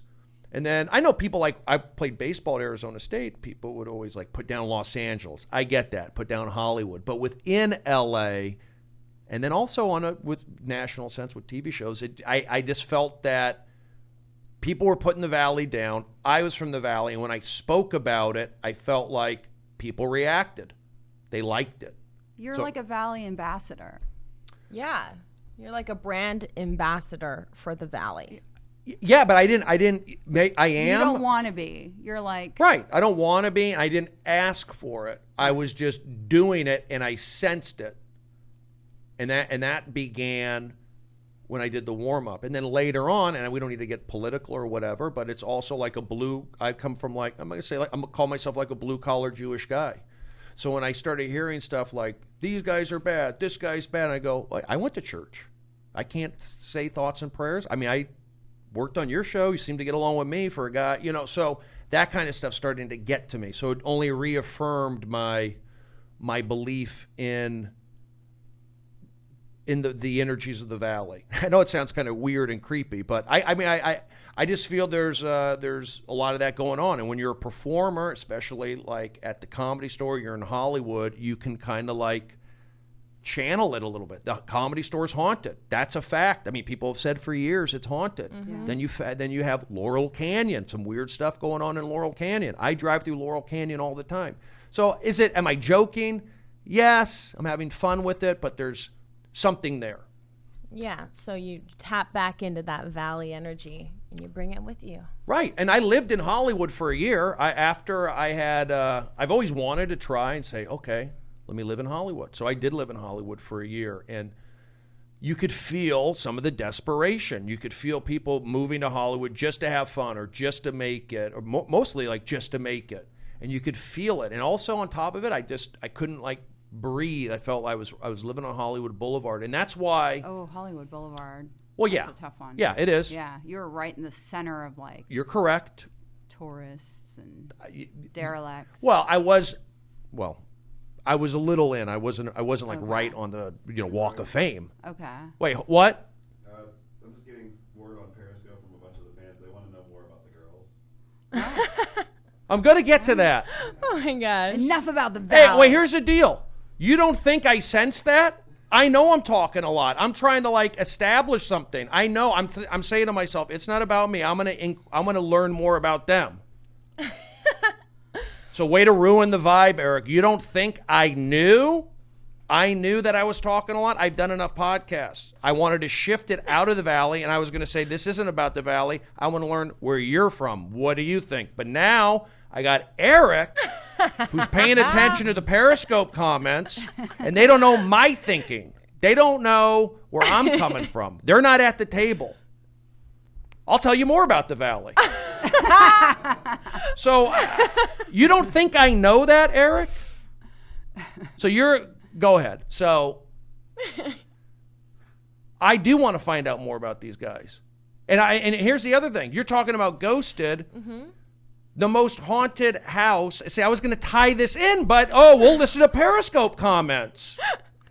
and then I know people I played baseball at Arizona State. People would always put down Los Angeles. I get that. Put down Hollywood. But within L.A., and then also with national sense with TV shows, I just felt that people were putting the Valley down. I was from the Valley, and when I spoke about it, I felt like people reacted. They liked it. You're like a Valley ambassador. Yeah, you're like a brand ambassador for the Valley. Yeah, but I am. You don't want to be. You're like... Right. I don't want to be. I didn't ask for it. I was just doing it, and I sensed it. And that began when I did the warm-up. And then later on, and we don't need to get political or whatever, but it's also like a blue... I come from I'm going to call myself like a blue-collar Jewish guy. So when I started hearing stuff like, these guys are bad, this guy's bad, I go, I went to church. I can't say thoughts and prayers. I mean, I worked on your show. You seem to get along with me for a guy, so that kind of stuff starting to get to me. So it only reaffirmed my belief in the energies of the Valley. I know it sounds kind of weird and creepy, but I just feel there's a lot of that going on. And when you're a performer, especially at the Comedy Store, you're in Hollywood, you can kind of channel it a little bit. The Comedy Store's haunted. That's a fact. I mean, people have said for years it's haunted. Mm-hmm. Then you have Laurel Canyon, some weird stuff going on in Laurel Canyon. I drive through Laurel Canyon all the time. So am I joking? Yes, I'm having fun with it, but there's something there. Yeah, so you tap back into that Valley energy and you bring it with you. Right, and I lived in Hollywood for a year. I've always wanted to try and say, okay, let me live in Hollywood. So I did live in Hollywood for a year, and you could feel some of the desperation. You could feel people moving to Hollywood just to have fun or just to make it, or mostly just to make it. And you could feel it. And also on top of it, I couldn't breathe. I felt I was living on Hollywood Boulevard, and that's why. Oh, Hollywood Boulevard. Well, that's yeah, a tough one. Yeah, it is. Yeah, you're right in the center of You're correct. Tourists and derelicts. Well, I was a little in. I wasn't Okay. right on the Walk of Fame. Okay. Wait, what? I'm just getting word on Periscope from a bunch of the fans. They want to know more about the girls. I'm gonna get to that. Oh my gosh. Enough about the Valley. Hey, wait. Here's the deal. You don't think I sense that? I know I'm talking a lot. I'm trying to like establish something. I know I'm saying to myself, it's not about me. I'm gonna learn more about them. So way to ruin the vibe, Eric. You don't think I knew? I knew that I was talking a lot. I've done enough podcasts. I wanted to shift it out of the Valley, and I was going to say, this isn't about the Valley. I want to learn where you're from. What do you think? But now I got Eric, who's paying attention to the Periscope comments, and they don't know my thinking. They don't know where I'm coming from. They're not at the table. I'll tell you more about the Valley. So you don't think I know that, Eric? So go ahead. So I do want to find out more about these guys. And here's the other thing. You're talking about Ghosted, the most haunted house. See, I was going to tie this in, but we'll listen to Periscope comments.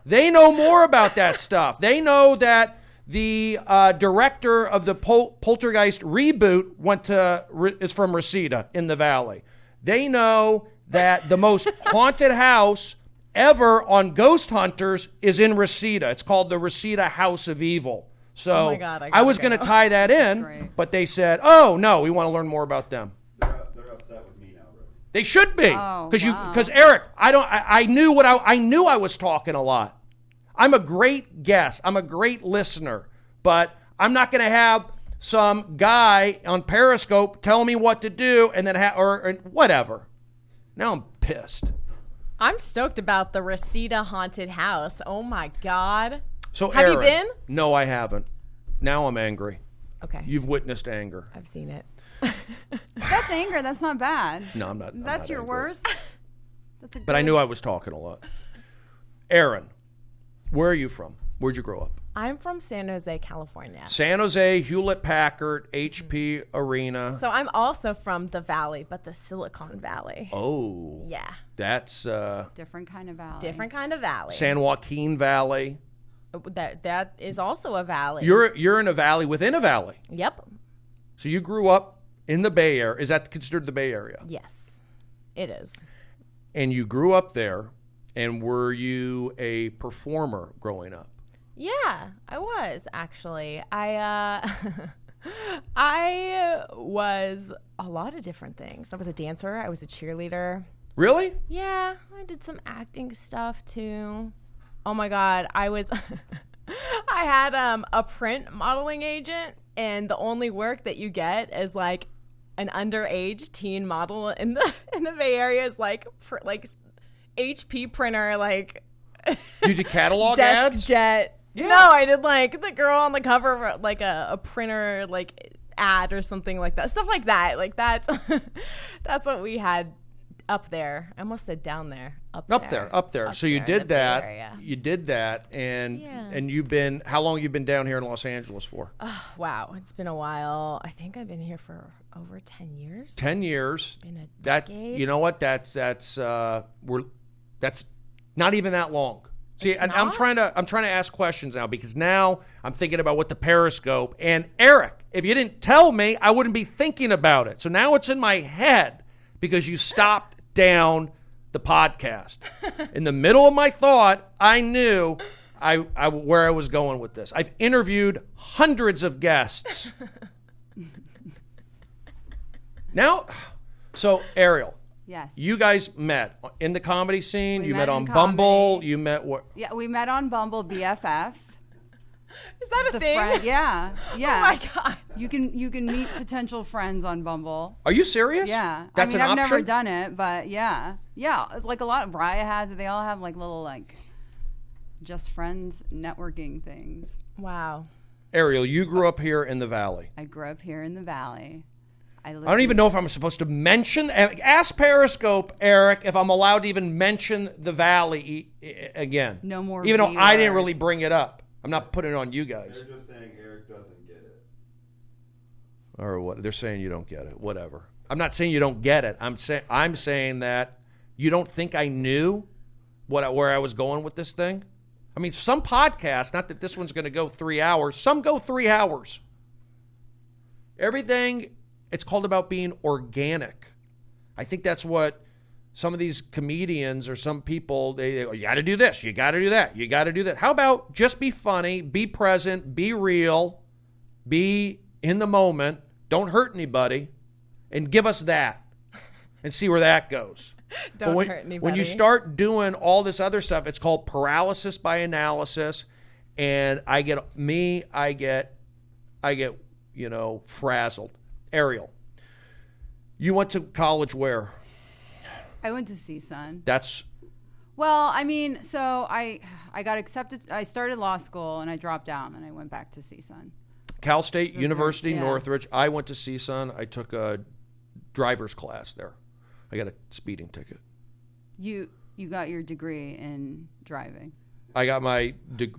They know more about that stuff. They know that the director of the Poltergeist reboot is from Reseda in the Valley. They know that the most haunted house ever on Ghost Hunters is in Reseda. It's called the Reseda House of Evil. So oh my God, I was going to tie that in, but they said, "Oh no, we want to learn more about them." They're upset with me now, Brody. They should be, Oh, because Eric, I knew I knew I was talking a lot. I'm a great guest. I'm a great listener, but I'm not going to have some guy on Periscope tell me what to do and then or whatever. Now I'm pissed. I'm stoked about the Reseda haunted house. Oh my God. So have you Erin, been? No, I haven't. Now I'm angry. Okay. You've witnessed anger. I've seen it. That's anger. That's not bad. No, I'm not. That's I'm not your angry. worst. That's a But I knew I was talking a lot. Erin, where are you from? Where'd you grow up? I'm from San Jose, California. San Jose, Hewlett-Packard, HP Arena. So I'm also from the Valley, but the Silicon Valley. Oh. Yeah. That's different kind of valley. Different kind of valley. San Joaquin Valley. That is also a valley. You're in a valley within a valley. Yep. So you grew up in the Bay Area. Is that considered the Bay Area? Yes, it is. And you grew up there, and were you a performer growing up? Yeah, I was actually. I was a lot of different things. I was a dancer. I was a cheerleader. Really? Yeah, I did some acting stuff too. Oh my God, I had a print modeling agent, and the only work that you get is like an underage teen model in the Bay Area is like HP printer, like You did catalog desk ads? jet. Yeah. No, I did like the girl on the cover of like a printer like ad or something like that. Stuff like that. Like that's what we had up there. I almost said down there. Up there. So you did that. You did that, and how long you've been down here in Los Angeles for? Oh, wow, it's been a while. I think I've been here for over 10 years. 10 years. Been a That decade. you know what? That's not even that long. See, It's and I'm not? trying to ask questions now, because now I'm thinking about what the Periscope, and Eric, if you didn't tell me, I wouldn't be thinking about it. So now it's in my head because you stopped down the podcast. In the middle of my thought, I knew where I was going with this. I've interviewed hundreds of guests. Now, so Ariel, Yes. you guys met in the comedy scene. We You met met in on comedy. Bumble. You met what? Yeah, we met on Bumble BFF. Is that a The thing? friend, yeah. Oh my God. You can meet potential friends on Bumble. Are you serious? Yeah. That's I've an option? never done it, but yeah. Yeah, like a lot of Raya has it. They all have like little like just friends networking things. Wow. Ariel, you grew up here in the Valley. I grew up here in the Valley. I don't even know if I'm supposed to mention. Ask Periscope, Eric, if I'm allowed to even mention the Valley again. No more Even though I didn't viewer. really bring it up. I'm not putting it on you guys. They're just saying Eric doesn't get it. Or what? They're saying you don't get it. Whatever. I'm not saying you don't get it. I'm saying that you don't think I knew where I was going with this thing. I mean, some podcasts, not that this one's going to go 3 hours. Some go 3 hours. Everything, it's called about being organic. I think that's what some of these comedians or some people, they you got to do this, you got to do that, you got to do that. How about just be funny, be present, be real, be in the moment, don't hurt anybody, and give us that and see where that goes. Don't hurt anybody. When you start doing all this other stuff, it's called paralysis by analysis, and I get frazzled. Ariel, you went to college where? I went to CSUN. Well, I mean, so I got accepted. I started law school and I dropped out and I went back to CSUN. Cal State University, yeah. Northridge. I went to CSUN. I took a driver's class there. I got a speeding ticket. You got your degree in driving. I got my. You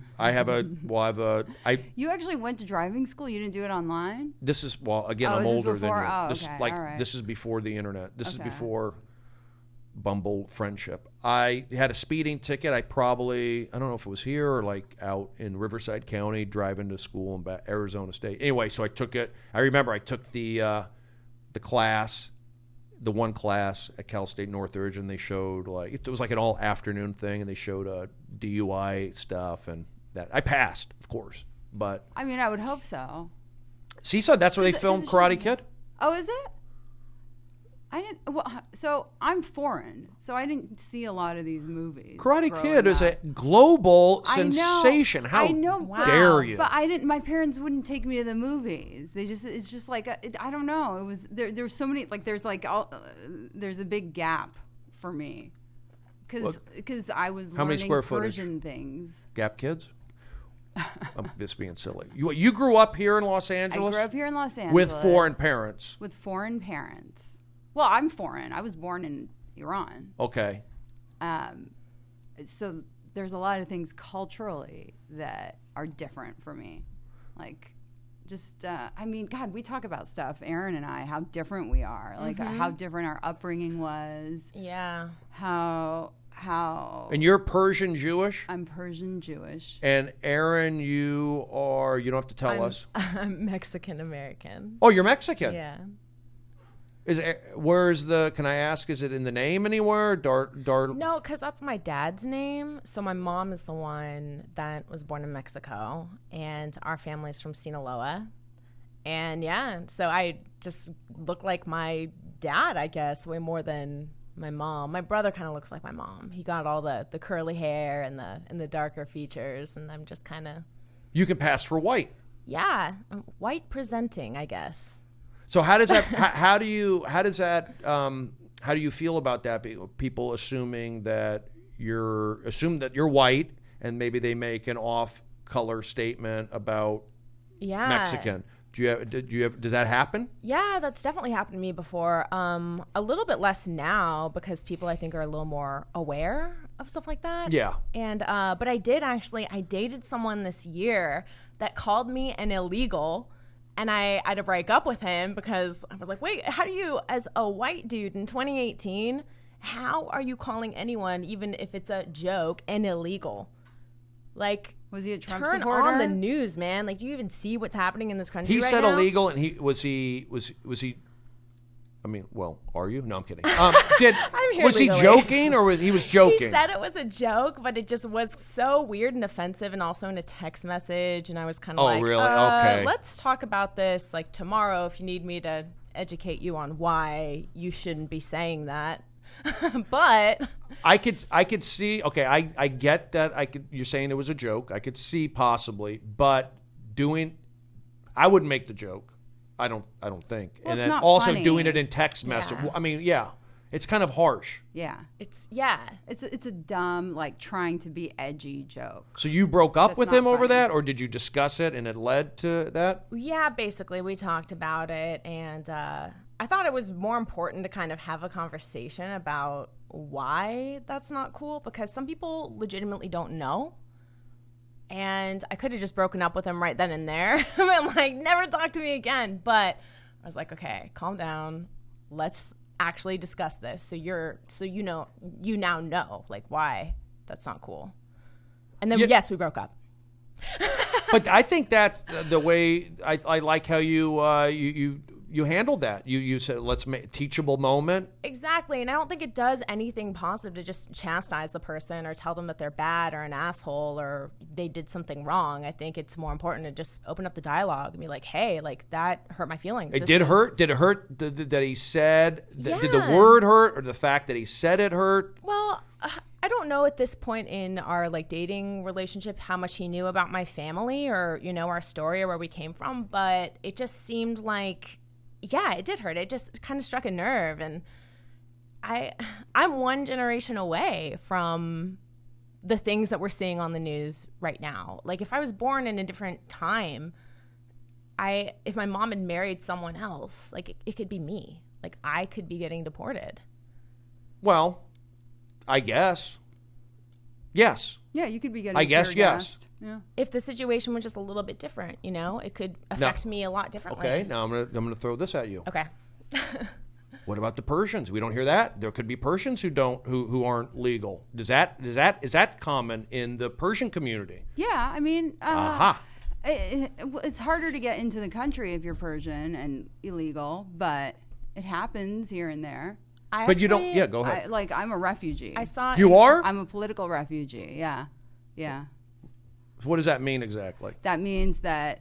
actually went to driving school. You didn't do it online. This is again. Oh, I'm is this older than before? you. Oh, This okay. like All right. this is before the internet. This is Okay. before Bumble friendship. I had a speeding ticket. I don't know if it was here or like out in Riverside County, driving to school and back Arizona State. Anyway, so I took it. I remember I took the class, the one class at Cal State Northridge, and they showed it was like an all afternoon thing, and they showed DUI stuff, and that I passed, of course. But I mean, I would hope so. CSUN, that's where they filmed Karate Kid. Oh, is it? I didn't. Well, so I'm foreign, so I didn't see a lot of these movies. Karate growing Kid is a up. global I know, sensation. How I know, dare you? But I didn't. My parents wouldn't take me to the movies. It's just like I don't know. It was there's so many there's there's a big gap for me because I was How many learning square footage? Persian things. Gap Kids? I'm just being silly. You grew up here in Los Angeles? I grew up here in Los Angeles with foreign parents. With foreign parents. Well, I'm foreign. I was born in Iran. Okay. So there's a lot of things culturally that are different for me. Like, just, I mean, God, we talk about stuff, Erin and I, how different we are. Like, how different our upbringing was. Yeah. How. And you're Persian Jewish? I'm Persian Jewish. And Erin, you don't have to tell us. I'm Mexican American. Oh, you're Mexican? Yeah. Can I ask, is it in the name anywhere? No, because that's my dad's name. So my mom is the one that was born in Mexico, and our family's from Sinaloa. And yeah, so I just look like my dad, I guess, way more than my mom. My brother kind of looks like my mom. He got all the curly hair and the darker features, and I'm just kind of. You can pass for white. Yeah, white presenting, I guess. So how does that? how do you feel about that? People assuming that you're white, and maybe they make an off-color statement about Mexican. Does that happen? Yeah, that's definitely happened to me before. A little bit less now because people I think are a little more aware of stuff like that. Yeah. And but I dated someone this year that called me an illegal. And I had to break up with him because I was like, wait, how do you, as a white dude in 2018, how are you calling anyone, even if it's a joke, an illegal? Like, was he a Trump turn supporter? on the news, man. Like, do you even see what's happening in this country He right said now? illegal, and was he? I mean, well, are you? No, I'm kidding. I'm here Was he legally. joking, or was he joking? He said it was a joke, but it just was so weird and offensive, and also in a text message. And I was kind of like, really? Okay. Let's talk about this like tomorrow if you need me to educate you on why you shouldn't be saying that. But I could see. Okay, I get that. You're saying it was a joke. I could see possibly, but I wouldn't make the joke. I don't think. Well, and it's then not also funny. doing it in text message. Yeah. I mean, yeah, it's kind of harsh. Yeah. it's It's a dumb, like, trying to be edgy joke. So you broke up That's with not him over funny. that, or did you discuss it and it led to that? Yeah, basically we talked about it, and I thought it was more important to kind of have a conversation about why that's not cool, because some people legitimately don't know. And I could have just broken up with him right then and there and like never talk to me again. But I was like, okay, calm down. Let's actually discuss this. So you now know like why that's not cool. And then yes, we broke up. But I think that's the way I like how you you handled that. You said, let's make teachable moment. Exactly. And I don't think it does anything positive to just chastise the person or tell them that they're bad or an asshole or they did something wrong. I think it's more important to just open up the dialogue and be like, hey, like that hurt my feelings. It did hurt? Did it hurt that he said, Yeah. did the word hurt or the fact that he said it hurt? Well, I don't know at this point in our like dating relationship how much he knew about my family or, you know, our story or where we came from, but it just seemed like, yeah, it did hurt. It just kind of struck a nerve. And I'm one generation away from the things that we're seeing on the news right now. Like if I was born in a different time, if my mom had married someone else, like it could be me. Like I could be getting deported. Well, I guess. Yes. Yeah, you could be getting I guess yes. Yeah. If the situation was just a little bit different, you know, it could affect me a lot differently. Okay, now I'm gonna throw this at you. Okay. What about the Persians? We don't hear that. There could be Persians who aren't legal. Is that common in the Persian community? Yeah, I mean, Aha. It's harder to get into the country if you're Persian and illegal, but it happens here and there. But you don't. Yeah, go ahead. I'm a refugee. I saw. You are? I'm a political refugee. Yeah. What does that mean exactly? That means that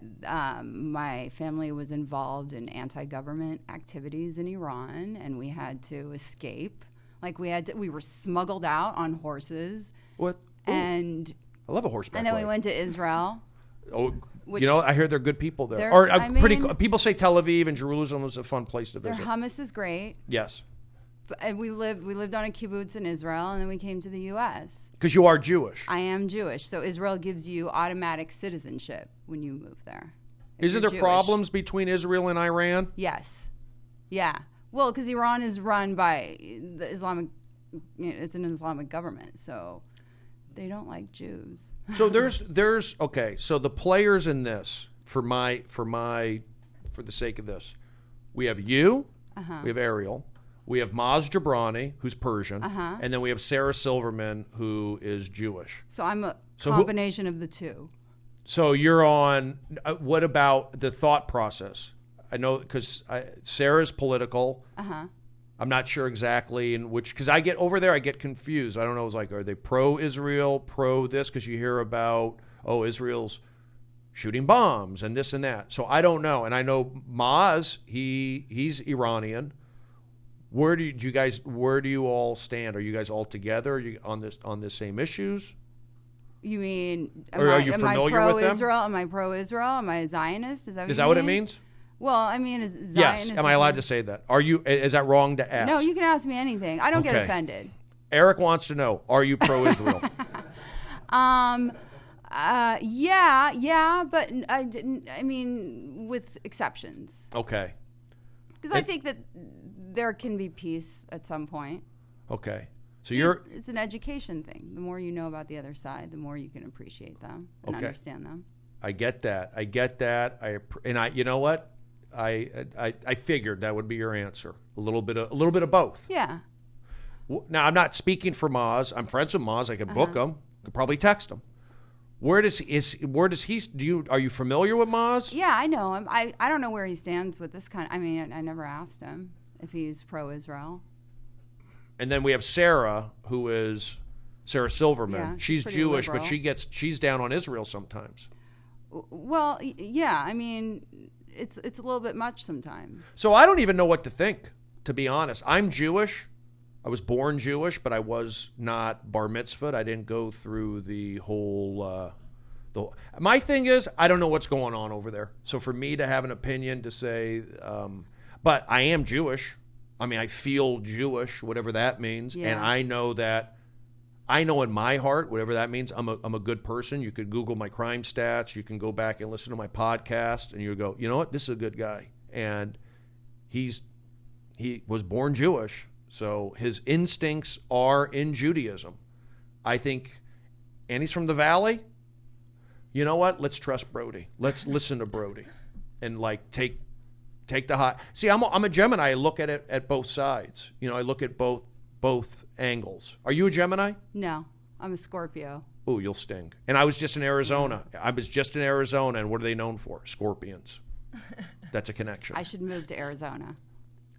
my family was involved in anti-government activities in Iran, and we had to escape. Like we were smuggled out on horses. What? Ooh, And I love a horseback. and then we ride. went to Israel. Oh, which- you know, I hear they're good people there. They're- Or I pretty. mean- People say Tel Aviv and Jerusalem is a fun place to Their visit. hummus is great. Yes, And we lived on a kibbutz in Israel, and then we came to the U.S. because you are Jewish. I am Jewish, so Israel gives you automatic citizenship when you move there. if Isn't you're there Jewish. problems between Israel and Iran? Yes. Yeah. Well, because Iran is run by the Islamic, it's an Islamic government, so they don't like Jews. So there's okay. So the players in this, for the sake of this, we have you, we have Ariel, we have Maz Jabrani, who's Persian, and then we have Sarah Silverman, who is Jewish. So I'm a So combination of the two. So you're on. What about the thought process? I know because Sarah's political. I'm not sure exactly in which, because I get over there, I get confused. I don't know. It's like, are they pro-Israel, pro this? Because you hear about, Israel's shooting bombs and this and that. So I don't know. And I know Maz, he's Iranian. Where do you all stand? Are you guys all together? Are you on the same issues? You mean, Are you am familiar I with them? pro-Israel? Am I pro-Israel? Am I a Zionist? Is that What it means? Well, I mean, is Zionist? Yes. Am I allowed to say that? Are you? Is that wrong to ask? No, you can ask me anything. I don't get Okay. offended. Eric wants to know: are you pro-Israel? Yeah, but I mean, with exceptions. Okay. Because I think that there can be peace at some point. Okay. So It's an education thing. The more you know about the other side, the more you can appreciate them and Okay. understand them. I get that. You know what? I figured that would be your answer. A little bit of both. Yeah. Now I'm not speaking for Maz. I'm friends with Maz. I could book him. Could probably text him. Are you familiar with Maz? Yeah, I know him. I don't know where he stands with this kind. I mean, I never asked him if he's pro-Israel. And then we have Sarah, who is Sarah Silverman. Yeah, she's she's pretty Jewish, liberal. but she's down on Israel sometimes. Well, yeah. I mean, it's a little bit much sometimes. So I don't even know what to think, to be honest. I'm Jewish. I was born Jewish, but I was not bar mitzvahed. I didn't go through the whole. My thing is, I don't know what's going on over there. So for me to have an opinion to say, but I am Jewish. I mean, I feel Jewish, whatever that means, Yeah. and I know in my heart, whatever that means, I'm a good person. You could Google my crime stats. You can go back and listen to my podcast, and you go, you know what, this is a good guy, and he was born Jewish, so his instincts are in Judaism. I think, and he's from the Valley. You know what? Let's trust Brody. Let's listen to Brody, and take the high. See, I'm a Gemini. I look at it at both sides. I look at both angles. Are you a Gemini? No, I'm a Scorpio. Oh, you'll sting. And I was just in Arizona. And what are they known for? Scorpions. That's a connection. I should move to Arizona.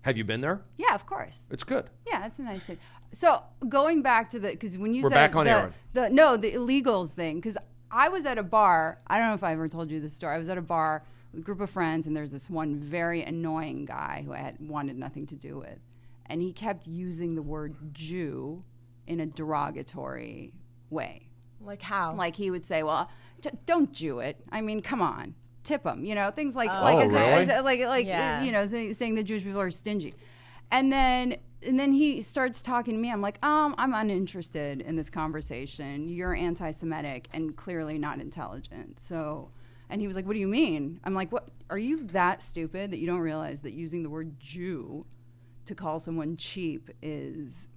Have you been there? Yeah, of course. It's good. Yeah, it's a nice city. So going back to because when you We're said back on Erin. the illegals thing, because I was at a bar. I don't know if I ever told you this story. I was at a bar with a group of friends, and there's this one very annoying guy who I had wanted nothing to do with, and he kept using the word Jew in a derogatory way. Like how? Like he would say, "Well, don't Jew it. I mean, come on, tip them." You know, things like really? Yeah. you know, saying that Jewish people are stingy, and then he starts talking to me. I'm like, I'm uninterested in this conversation. You're anti-Semitic and clearly not intelligent. So, and he was like, "What do you mean?" I'm like, "What? Are you that stupid that you don't realize that using the word Jew to call someone cheap is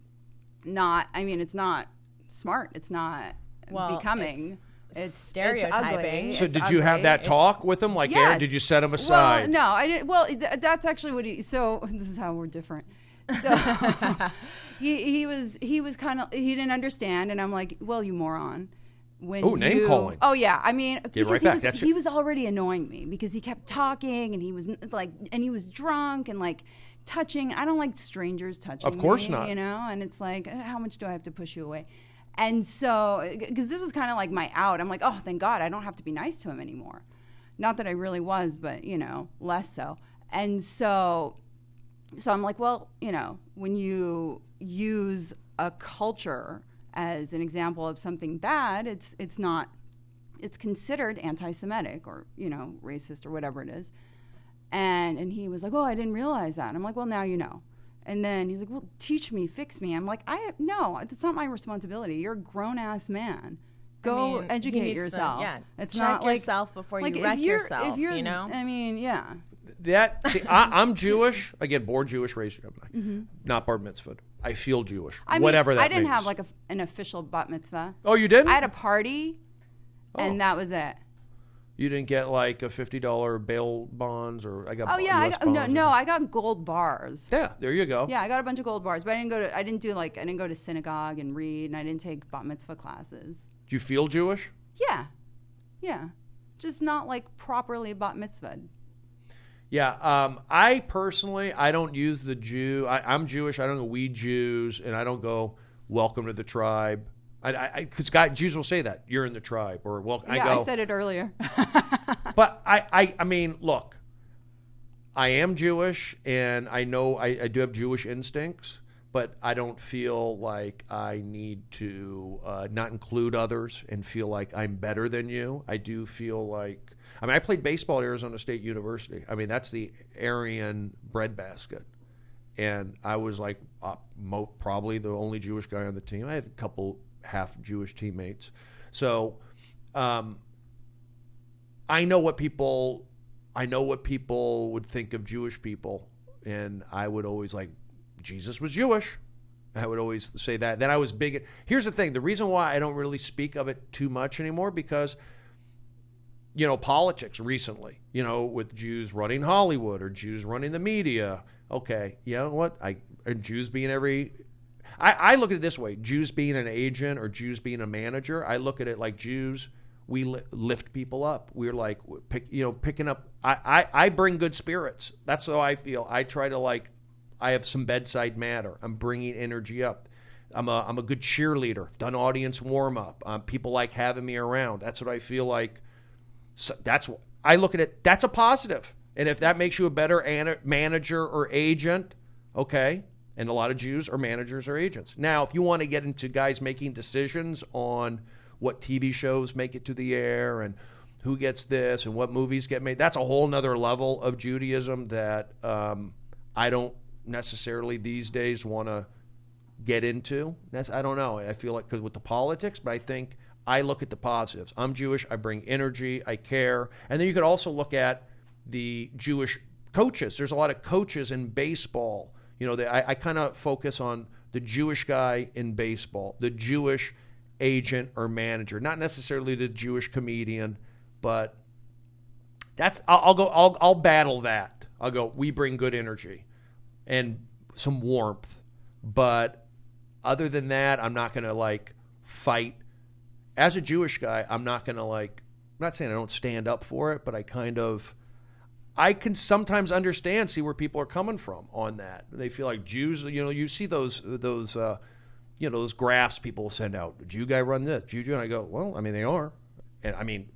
not? I mean, it's not smart. It's not." Becoming. It's stereotyping. So It's did you have ugly. that talk with him? Like, Yes. Erin, did you set him aside? Well, no, I didn't. Well, that's actually what he. So this is how we're different. So he was kind of, he didn't understand, and I'm like, well, you moron. Name calling. Oh yeah, I mean, Get right back. he was already annoying me because he kept talking, and he was like, and he was drunk and like touching. I don't like strangers touching. Of course me, not. You know, and it's like, how much do I have to push you away? And so, because this was kind of like my out, I'm like, oh, thank God, I don't have to be nice to him anymore. Not that I really was, but, you know, less so. And so I'm like, well, you know, when you use a culture as an example of something bad, it's considered anti-Semitic or, you know, racist or whatever it is. And he was like, oh, I didn't realize that. And I'm like, well, now you know. And then he's like, well, teach me, fix me. I'm like, no, it's not my responsibility. You're a grown-ass man. Go educate yourself. It's Check not yourself before you wreck yourself, you know? I mean, yeah. I'm Jewish. I get born Jewish, raised not bar mitzvahed. I feel Jewish. Whatever that means. I didn't have like an official bat mitzvah. Oh, you didn't? I had a party, and that was it. You didn't get like a $50 bail bonds, or I got. Oh yeah, I got gold bars. Yeah, there you go. Yeah, I got a bunch of gold bars, but I didn't go to synagogue and read, and I didn't take bat mitzvah classes. Do you feel Jewish? Yeah, just not like properly bat mitzvahed. Yeah, I personally, I don't use the Jew. I'm Jewish. I don't go, we Jews, and I don't go, welcome to the tribe. Because Jews will say that you're in the tribe, or well, I said it earlier. But I mean, look, I am Jewish, and I know I do have Jewish instincts, but I don't feel like I need to not include others and feel like I'm better than you. I do feel like, I mean, I played baseball at Arizona State University. I mean, that's the Aryan breadbasket. And I was like probably the only Jewish guy on the team. I had a couple half Jewish teammates. So I know what people would think of Jewish people. And I would always like, Jesus was Jewish. I would always say that. Then I was big. Here's the thing. The reason why I don't really speak of it too much anymore, because, you know, politics recently, you know, with Jews running Hollywood or Jews running the media. Okay, you know what? And Jews being I look at it this way. Jews being an agent or Jews being a manager, I look at it like Jews, we lift people up. We're like, picking up. I bring good spirits. That's how I feel. I try to I have some bedside manner. I'm bringing energy up. I'm a good cheerleader. I've done audience warm up. People like having me around. That's what I feel like. So I look at it. That's a positive. And if that makes you a better manager or agent, okay. And a lot of Jews are managers or agents. Now, if you want to get into guys making decisions on what TV shows make it to the air and who gets this and what movies get made, that's a whole nother level of Judaism that I don't necessarily these days want to get into. I don't know. I feel like, because with the politics, but I think I look at the positives. I'm Jewish. I bring energy. I care. And then you could also look at the Jewish coaches. There's a lot of coaches in baseball. You know, I kind of focus on the Jewish guy in baseball, the Jewish agent or manager, not necessarily the Jewish comedian, but I'll battle that. I'll go, we bring good energy and some warmth. But other than that, I'm not going to fight. As a Jewish guy, I'm not going to I'm not saying I don't stand up for it, but I can sometimes see where people are coming from on that. They feel like Jews, you see those graphs people send out. The Jew guy run this, Jew, and I go, well, I mean, they are. And I mean,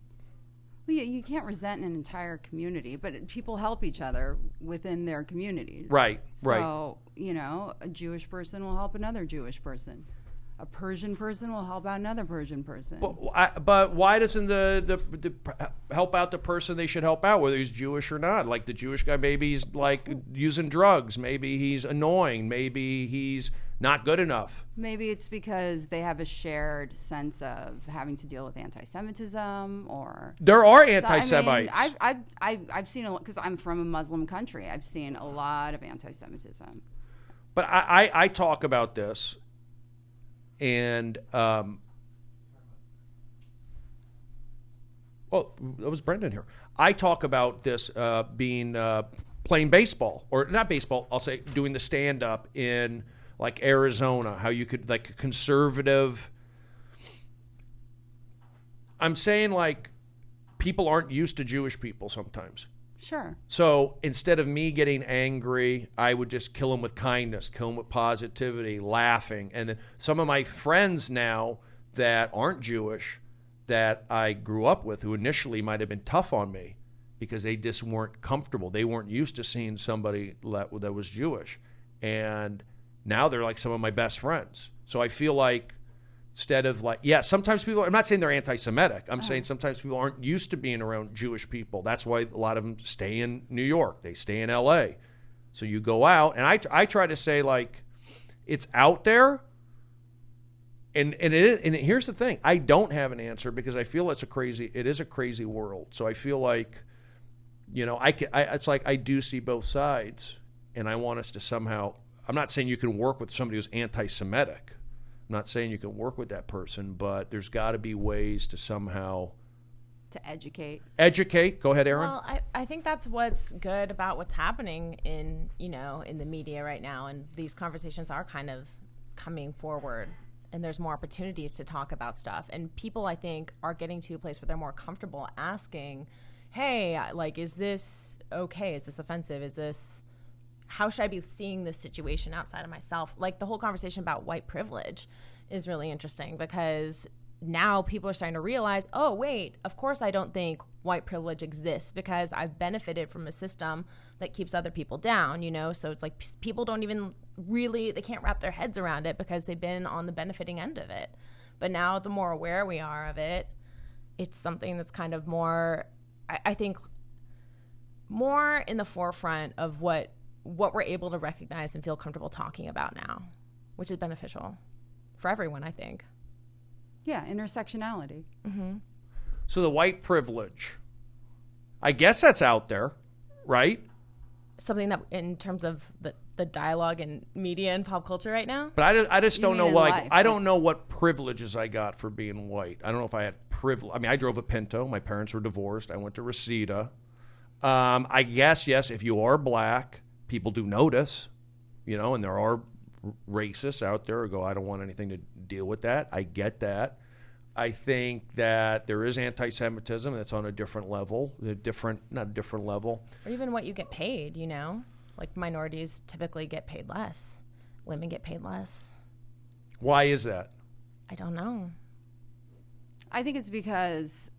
well, you can't resent an entire community, but people help each other within their communities. Right. So, a Jewish person will help another Jewish person. A Persian person will help out another Persian person. But why doesn't the help out the person they should help out, whether he's Jewish or not? Like the Jewish guy, maybe he's like using drugs. Maybe he's annoying. Maybe he's not good enough. Maybe it's because they have a shared sense of having to deal with anti-Semitism, or there are anti-Semites. So, I've seen a lot, because I'm from a Muslim country. I've seen a lot of anti-Semitism. But I talk about this. And, well, that was Brendan here. I talk about this being playing baseball, or not baseball, I'll say doing the stand-up in, like, Arizona, how you could, like, a conservative. I'm saying, like, people aren't used to Jewish people sometimes. Sure. So instead of me getting angry, I would just kill them with kindness, kill them with positivity, laughing. And then some of my friends now that aren't Jewish, that I grew up with, who initially might have been tough on me because they just weren't comfortable. They weren't used to seeing somebody that was Jewish. And now they're like some of my best friends. So I feel like instead of like, yeah, sometimes people, I'm not saying they're anti-Semitic. I'm saying sometimes people aren't used to being around Jewish people. That's why a lot of them stay in New York. They stay in LA. So you go out, and I try to say, like, it's out there. And here's the thing. I don't have an answer because I feel it is a crazy world. So I feel like, it's like I do see both sides, and I want us to somehow, I'm not saying you can work with somebody who's anti-Semitic. I'm not saying you can work with that person, but there's got to be ways to somehow to educate. Go ahead, Erin. Well, I think that's what's good about what's happening in the media right now, and these conversations are kind of coming forward, and there's more opportunities to talk about stuff, and people, I think, are getting to a place where they're more comfortable asking, hey, like, is this okay? Is this offensive? How should I be seeing this situation outside of myself? Like, the whole conversation about white privilege is really interesting, because now people are starting to realize, oh, wait, of course I don't think white privilege exists because I've benefited from a system that keeps other people down, So it's like people don't even they can't wrap their heads around it because they've been on the benefiting end of it. But now the more aware we are of it, it's something that's kind of more, I think, more in the forefront of what we're able to recognize and feel comfortable talking about now, which is beneficial for everyone, I think. Yeah, intersectionality. Mm-hmm. So the white privilege, I guess that's out there, right? Something that, in terms of the dialogue in media and pop culture right now? But I just don't know, life, I don't know what privileges I got for being white. I don't know if I had privilege. I mean, I drove a Pinto. My parents were divorced. I went to Reseda. I guess, yes, if you are black, people do notice, and there are racists out there who go, I don't want anything to deal with that. I get that. I think that there is anti-Semitism that's on a different level, not a different level. Or even what you get paid, Like, minorities typically get paid less. Women get paid less. Why is that? I don't know. I think it's because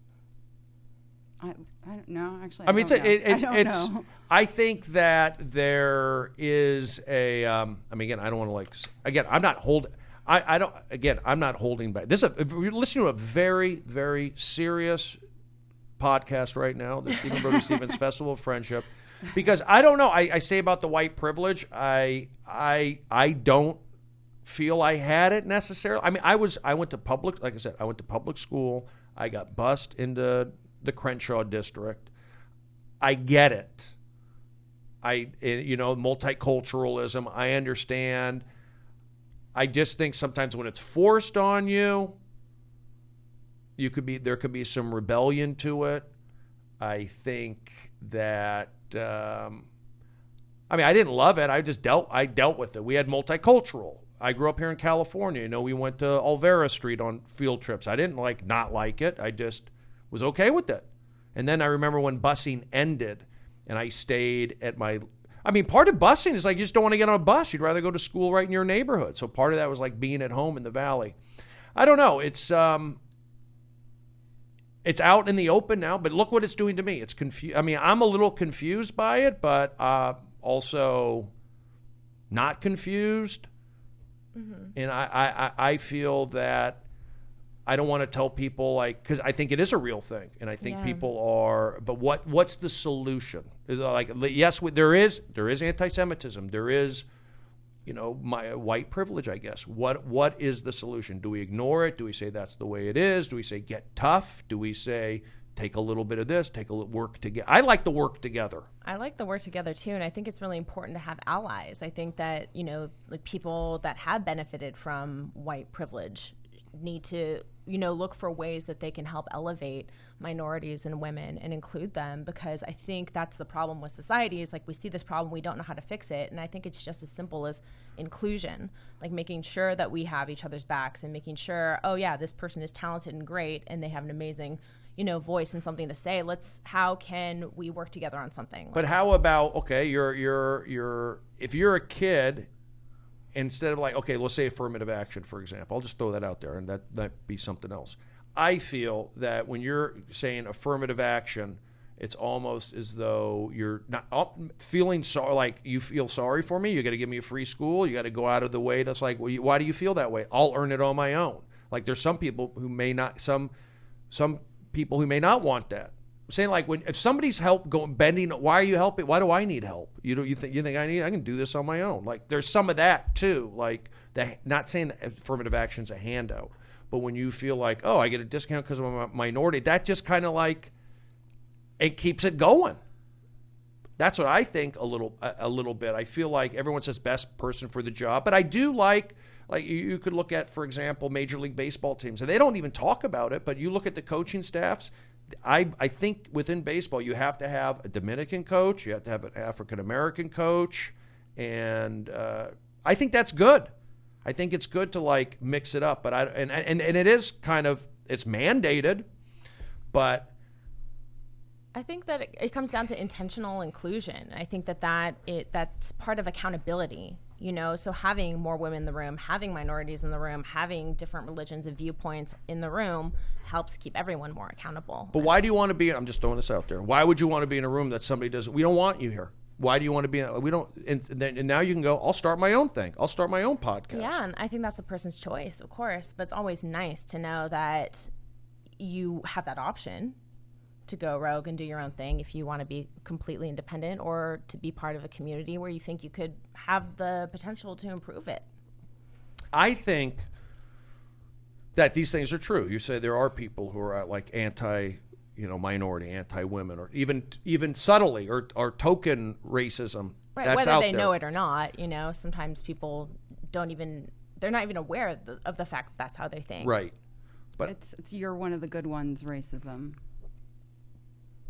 I don't know, actually. I mean, I don't know. I think that there is a. Again, I don't want to Again, I'm not holding. I don't. Again, I'm not holding back. If you're listening to a very, very serious podcast right now, the Stephen Brody Stevens Festival of Friendship, because I don't know. I say about the white privilege. I don't feel I had it necessarily. I mean, I went to public. Like I said, I went to public school. I got bused into the Crenshaw district. I get it. Multiculturalism, I understand. I just think sometimes when it's forced on you, there could be some rebellion to it. I think that I didn't love it. I dealt with it. We had multicultural. I grew up here in California. We went to Olvera Street on field trips. I didn't not like it. I just was okay with it. And then I remember when busing ended, and I stayed at my. I mean, part of busing is like you just don't want to get on a bus. You'd rather go to school right in your neighborhood. So part of that was like being at home in the valley. I don't know. It's out in the open now, but look what it's doing to me. It's confused. I mean, I'm a little confused by it, but also not confused. And I feel that I don't want to tell people because I think it is a real thing, and I think people are. But what's the solution? Is it like yes, there is anti-Semitism. There is, my white privilege, I guess. What is the solution? Do we ignore it? Do we say that's the way it is? Do we say get tough? Do we say take a little bit of this, take a little work together? I like the work together. I like the work together too, and I think it's really important to have allies. I think that like people that have benefited from white privilege need to look for ways that they can help elevate minorities and women and include them, because I think that's the problem with society is like we see this problem, we don't know how to fix it, and I think it's just as simple as inclusion, like making sure that we have each other's backs and making sure, oh yeah, this person is talented and great and they have an amazing voice and something to say. How can we work together on something? But how about, okay, you're if you're a kid, instead of like, okay, let's say affirmative action, for example. I'll just throw that out there, and that be something else. I feel that when you're saying affirmative action, it's almost as though you're not feeling sorry, like you feel sorry for me. You got to give me a free school. You got to go out of the way. That's like, well, why do you feel that way? I'll earn it on my own. Like there's some people who may not, some people who may not want that. I'm saying like if somebody's bending, why are you helping? Why do I need help? You think I can do this on my own? Like there's some of that too. Like not saying that affirmative action's a handout, but when you feel like, oh, I get a discount because I'm a minority, that just kind of like it keeps it going. That's what I think a little bit. I feel like everyone says best person for the job, but I do like you could look at, for example, Major League Baseball teams, and they don't even talk about it, but you look at the coaching staffs. I think within baseball you have to have a Dominican coach, you have to have an African American coach, and I think that's good. I think it's good to like mix it up, but and it is kind of it's mandated, but I think that it comes down to intentional inclusion. I think that's part of accountability. So having more women in the room, having minorities in the room, having different religions and viewpoints in the room helps keep everyone more accountable. But why do you want to be? I'm just throwing this out there. Why would you want to be in a room that somebody doesn't? We don't want you here. Why do you want to be? We don't. And now you can go. I'll start my own thing. I'll start my own podcast. Yeah, and I think that's the person's choice, of course. But it's always nice to know that you have that option to go rogue and do your own thing if you want to be completely independent, or to be part of a community where you think you could have the potential to improve it. I think that these things are true. You say there are people who are like anti-minority, anti-women, or even subtly or token racism. Right, that's whether out they there. know it or not. Sometimes people they're not even aware of the fact that that's how they think. Right. But it's you're one of the good ones racism.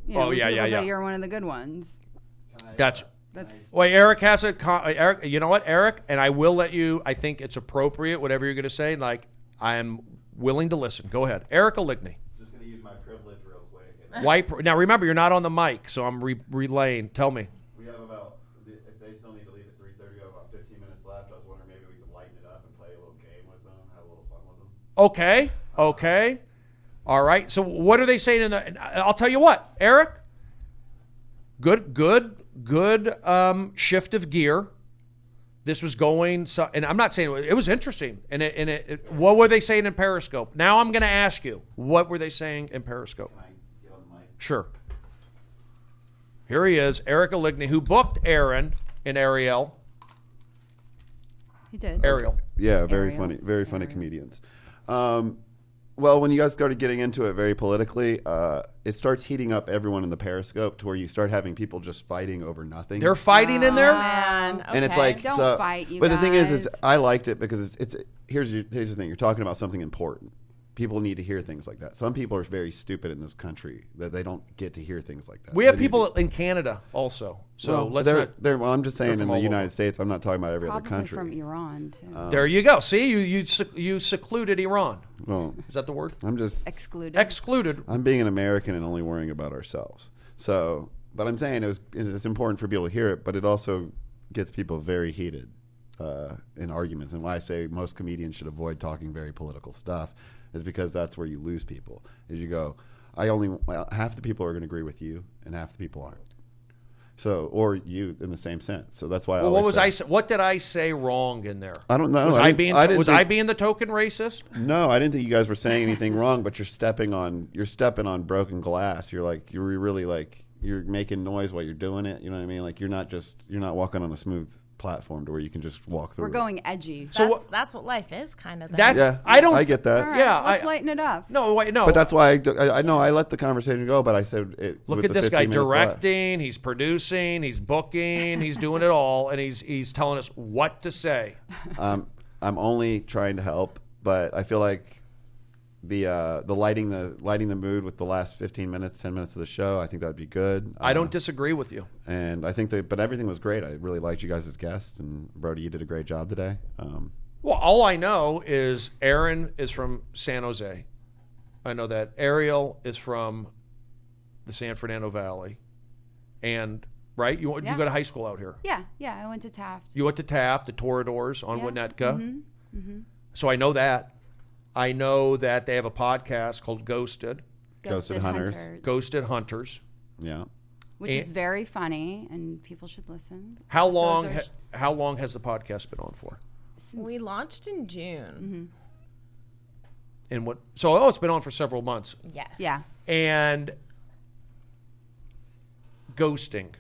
Yeah. You're one of the good ones. That's Well, Eric has Eric, you know what, Eric, and I will let you. I think it's appropriate. Whatever you're going to say, like I am willing to listen. Go ahead, Eric Oligny. Just going to use my privilege real quick. Now remember, you're not on the mic, so I'm relaying. Tell me. We have about, if they still need to leave at 3:30, we have about 15 minutes left. I was wondering maybe we could lighten it up and play a little game with them, have a little fun with them. Okay. All right. So what are they saying I'll tell you what, Eric. Good shift of gear. This was going, and I'm not saying it was interesting. And what were they saying in Periscope? Now I'm going to ask you, what were they saying in Periscope? Can I get on the mic? Sure. Here he is, Eric Oligny, who booked Erin and Ariel. He did. Ariel. Yeah, very Ariel. funny comedians. Well, when you guys started getting into it very politically, it starts heating up everyone in the Periscope to where you start having people just fighting over nothing. They're fighting in there? Man, okay. And it's like, Don't so, fight, you but the thing is guys. I liked it because here's the thing. You're talking about something important. People need to hear things like that. Some people are very stupid in this country that they don't get to hear things like that. We So have they need people to- in Canada also. So well, let's not. well, I'm just saying in from the all United over. States. I'm not talking about every other Probably country. from Iran too. There you go. See, you secluded Iran. Well, Is that the word? I'm just Excluded. Excluded. I'm being an American and only worrying about ourselves. So But I'm saying it's important for people to hear it, but it also gets people very heated in arguments. And why I say most comedians should avoid talking very political stuff is because that's where you lose people. Is you go, half the people are going to agree with you, and half the people aren't. So, or you in the same sense. So that's why. What did I say wrong in there? I don't know. Was I being the token racist? No, I didn't think you guys were saying anything wrong. But you're stepping on broken glass. You're making noise while you're doing it. You know what I mean? Like you're not walking on a smooth platform to where you can just walk through. We're going edgy. That's what life is, kind of. I get that. All right, Yeah, let's lighten it up. No, wait, no. But that's why I know I let the conversation go. But I said, look at this guy directing. He's producing. He's booking. He's doing it all, and he's telling us what to say. I'm only trying to help, but I feel like the lighting the mood with the last 10 minutes of the show, I think that'd be good. I don't disagree with you. And I think but everything was great. I really liked you guys as guests, and Brody, you did a great job today. Well, all I know is Erin is from San Jose. I know that Ariel is from the San Fernando Valley, and right, you go to high school out here. Yeah, I went to Taft. You went to Taft, the Toradors on Winnetka. Mm-hmm. So I know that. I know that they have a podcast called Ghosted Hunters. Ghosted Hunters. Yeah. Which is very funny, and people should listen. How long has the podcast been on for? We launched in June. And what? So it's been on for several months. Yes. Yeah. And ghosting.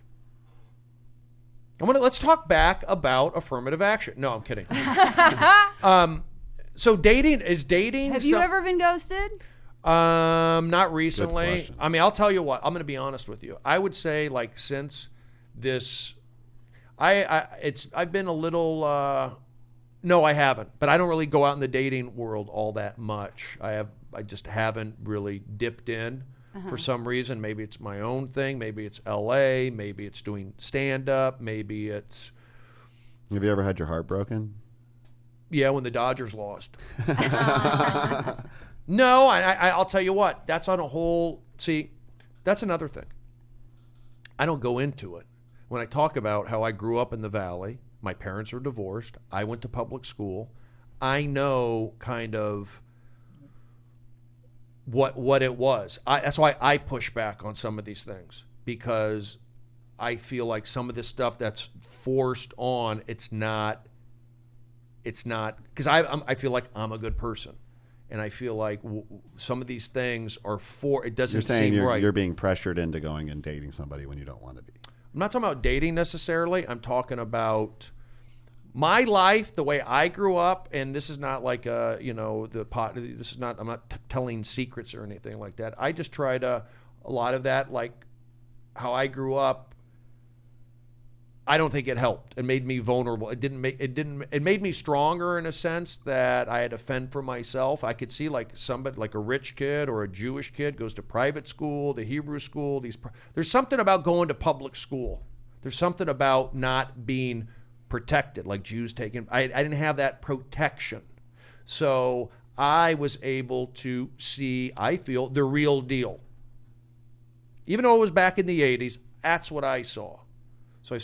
Let's talk back about affirmative action. No, I'm kidding. So dating. Have you ever been ghosted? Not recently. Good question. I mean, I'll tell you what. I'm going to be honest with you. I would say like since this, I've been a little. No, I haven't. But I don't really go out in the dating world all that much. I just haven't really dipped in for some reason. Maybe it's my own thing. Maybe it's LA. Maybe it's doing stand up. Maybe it's. Have you ever had your heart broken? Yeah, when the Dodgers lost. No, I'll tell you what. That's on a whole. See, that's another thing. I don't go into it. When I talk about how I grew up in the Valley, my parents were divorced. I went to public school. I know kind of what it was. That's why I push back on some of these things, because I feel like some of this stuff that's forced on, it's not because I feel like I'm a good person, and I feel like some of these things are it doesn't seem right. You're being pressured into going and dating somebody when you don't want to be. I'm not talking about dating necessarily. I'm talking about my life, the way I grew up, and this is not like this is not. I'm not telling secrets or anything like that. I just try to a lot of that, like how I grew up. I don't think it helped. It made me vulnerable. It made me stronger in a sense that I had to fend for myself. I could see like somebody, like a rich kid or a Jewish kid goes to private school, to Hebrew school. There's something about going to public school. There's something about not being protected, like Jews taking. I didn't have that protection. So I was able to see, I feel, the real deal. Even though it was back in the 80s, that's what I saw. So I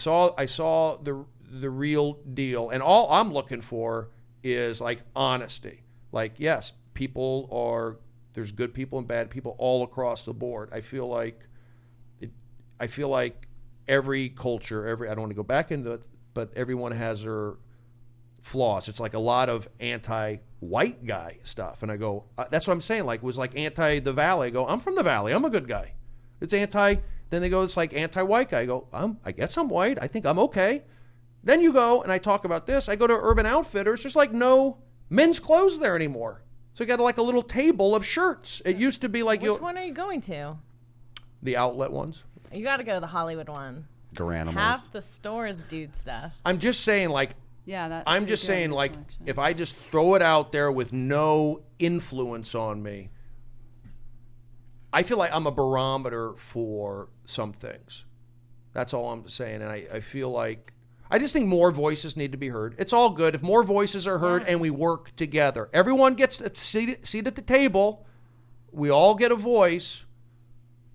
saw the real deal, and all I'm looking for is like honesty. Like, yes, there's good people and bad people all across the board. I feel like every culture, I don't want to go back into it, but everyone has their flaws. It's like a lot of anti-white guy stuff, and I go, that's what I'm saying. Like, it was like anti the Valley. I go, I'm from the Valley. I'm a good guy. It's anti. Then they go, it's like anti-white guy. I go, I guess I'm white. I think I'm okay. Then you go, and I talk about this. I go to Urban Outfitters. There's like no men's clothes there anymore. So you got like a little table of shirts. It used to be like Which one are you going to? The outlet ones. You got to go to the Hollywood one. Garanimals. Half the stores dude stuff. I'm just saying, like, Yeah, I'm just saying, like, if I just throw it out there with no influence on me, I feel like I'm a barometer for some things. That's all I'm saying. And I feel like, I just think more voices need to be heard. It's all good if more voices are heard and we work together. Everyone gets a seat at the table. We all get a voice.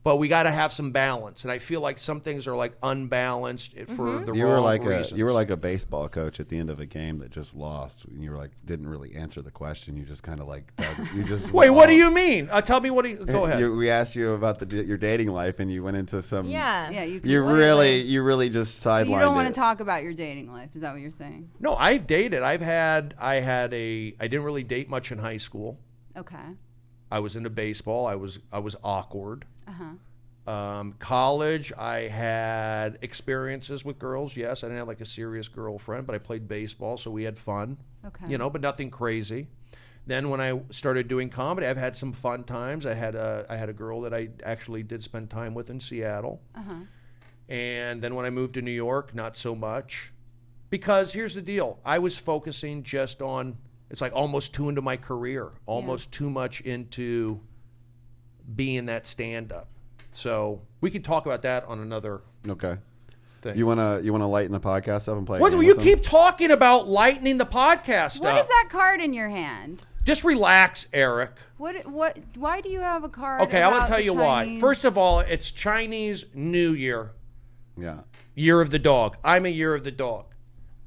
but we got to have some balance. And I feel like some things are like unbalanced for the wrong reasons. You were like a baseball coach at the end of a game that just lost. And you were like, didn't really answer the question. You just kind of like, you just Wait, what do you mean? Tell me go ahead. We asked you about your dating life, and you went into some. Yeah. Yeah, You really just sidelined. You don't want to it. talk about your dating life. Is that what you're saying? No, I've dated. I didn't really date much in high school. Okay. I was into baseball. I was awkward. Uh-huh. College, I had experiences with girls. Yes, I didn't have like a serious girlfriend, but I played baseball, so we had fun. Okay. But nothing crazy. Then when I started doing comedy, I've had some fun times. I had a girl that I actually did spend time with in Seattle. Uh-huh. And then when I moved to New York, not so much. Because here's the deal. I was focusing just on, it's like almost too into my career, almost too much into being that stand-up. So we could talk about that on another Okay. thing. You wanna lighten the podcast up and play? You keep talking about lightening the podcast What up. is that card in your hand? Just relax, Eric. What? Why do you have a card? Okay, I want about to tell the you why. Chinese? First of all, it's Chinese New Year, Yeah. Year of the Dog. I'm a Year of the Dog.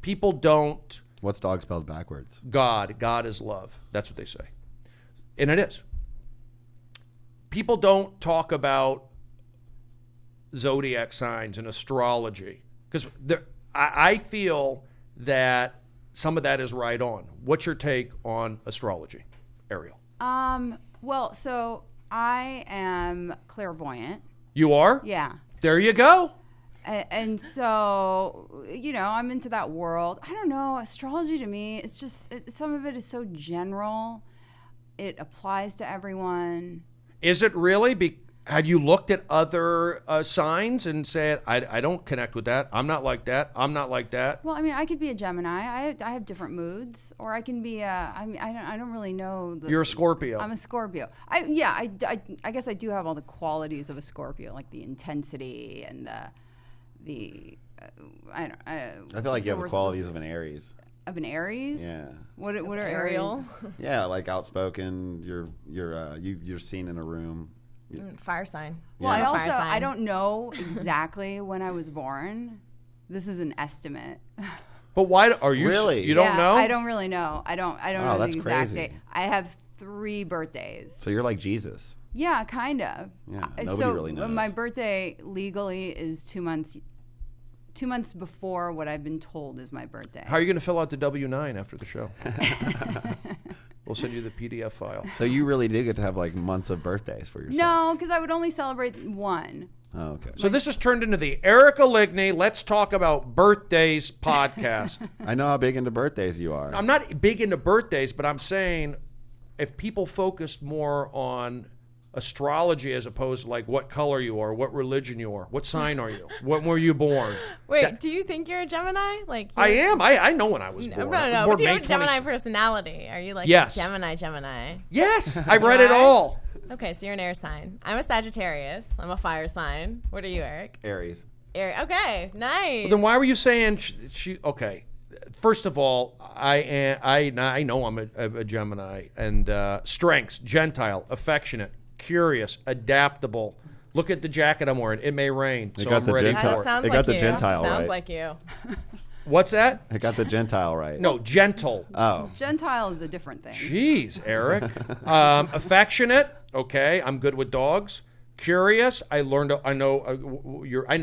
People don't. What's dog spelled backwards? God is love. That's what they say. And it is. People don't talk about zodiac signs and astrology because I feel that some of that is right on. What's your take on astrology, Ariel? Well, so I am clairvoyant. You are? Yeah. There you go. And so, I'm into that world. I don't know. Astrology to me, it's just, some of it is so general. It applies to everyone. Is it really? Have you looked at other signs and said, I don't connect with that. I'm not like that. I'm not like that. Well, I mean, I could be a Gemini. I have different moods. Or I can be I don't really know. You're a Scorpio. I'm a Scorpio. I guess I do have all the qualities of a Scorpio, like the intensity and I feel like you have the qualities of an Aries. Of an Aries? Yeah. What are Ariel? Aries? Yeah, like outspoken. You're seen in a room. Fire sign. Well, I'm a fire I sign. don't know exactly when I was born. This is an estimate. But why are you Really? You don't know? I don't really know. I don't know that's the exact crazy. date. I have 3 birthdays. So you're like Jesus. Yeah, kind of. Yeah, nobody so really knows. my birthday legally is 2 months before what I've been told is my birthday. How are you going to fill out the W-9 after the show? We'll send you the PDF file. So you really do get to have like months of birthdays for yourself. No, because I would only celebrate one. Oh, okay. So this has turned into the Erica Ligney Let's Talk About Birthdays podcast. I know how big into birthdays you are. I'm not big into birthdays, but I'm saying if people focused more on astrology as opposed to like what color you are, what religion you are, what sign are you, when were you born? Wait, do you think you're a Gemini? Like I am. I know when I was born. No, I was but born do you May have a Gemini 26th. personality? Are you like Yes. Gemini? Yes, I've read it all. Okay, so you're an air sign. I'm a Sagittarius. I'm a fire sign. What are you, Eric? Aries. Air. Okay, nice. Well, then why were you saying she? Okay, first of all, I know I'm a Gemini, and strengths: Gentile, affectionate, curious, adaptable. Look at the jacket I'm wearing. It may rain, so I'm ready That for it. sounds They like got the you. Gentile Sounds right. like you. What's that? I got the Gentile right. No, gentle. Oh. Gentile is a different thing. Jeez, Eric. Affectionate. Okay, I'm good with dogs. Curious. I know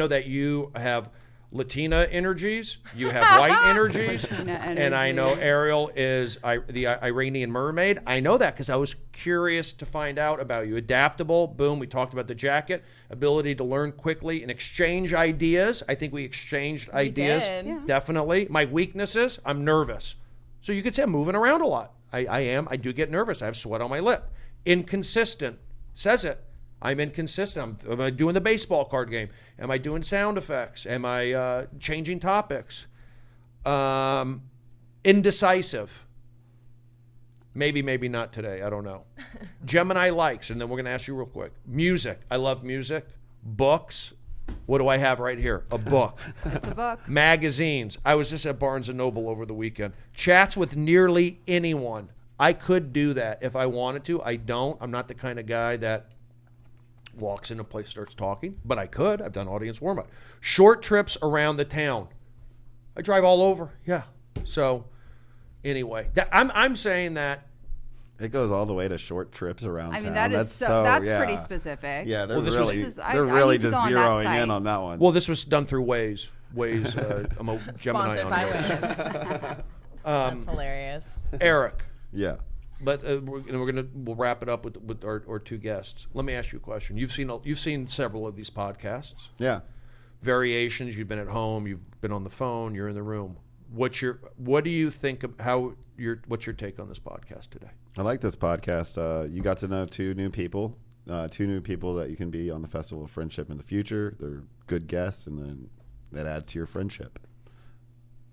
that you have Latina energies. You have white energies. Latina And I know energy. Ariel is the Iranian mermaid. I know that because I was curious to find out about you. Adaptable. Boom. We talked about the jacket. Ability to learn quickly and exchange ideas. I think we exchanged ideas. did. Yeah. Definitely. My weaknesses, I'm nervous. So you could say I'm moving around a lot. I am. I do get nervous. I have sweat on my lip. Inconsistent. Says it. I'm inconsistent. Am I doing the baseball card game? Am I doing sound effects? Am I changing topics? Indecisive. Maybe not today. I don't know. Gemini likes, and then we're going to ask you real quick. Music. I love music. Books. What do I have right here? A book. It's a book. Magazines. I was just at Barnes & Noble over the weekend. Chats with nearly anyone. I could do that if I wanted to. I don't. I'm not the kind of guy that walks in a place, starts talking, but I could. I've done audience warm-up. Short trips around the town. I drive all over. Yeah. So anyway, I'm saying that. It goes all the way to short trips around town. I mean, that's yeah. pretty specific. Yeah, they're Well, really, I they're need really to just go on that zeroing site. in on that one. Well, this was done through Waze. Waze, I'm a Gemini Sponsored on by Waze. Waze. That's hilarious. Eric, yeah. we'll wrap it up with our two guests. Let me ask you a question. You've seen several of these podcasts. Yeah. Variations. You've been at home. You've been on the phone. You're in the room. What do you think of what's your take on this podcast today? I like this podcast. You got to know two new people that you can be on the Festival of Friendship in the future. They're good guests, and then that adds to your friendship.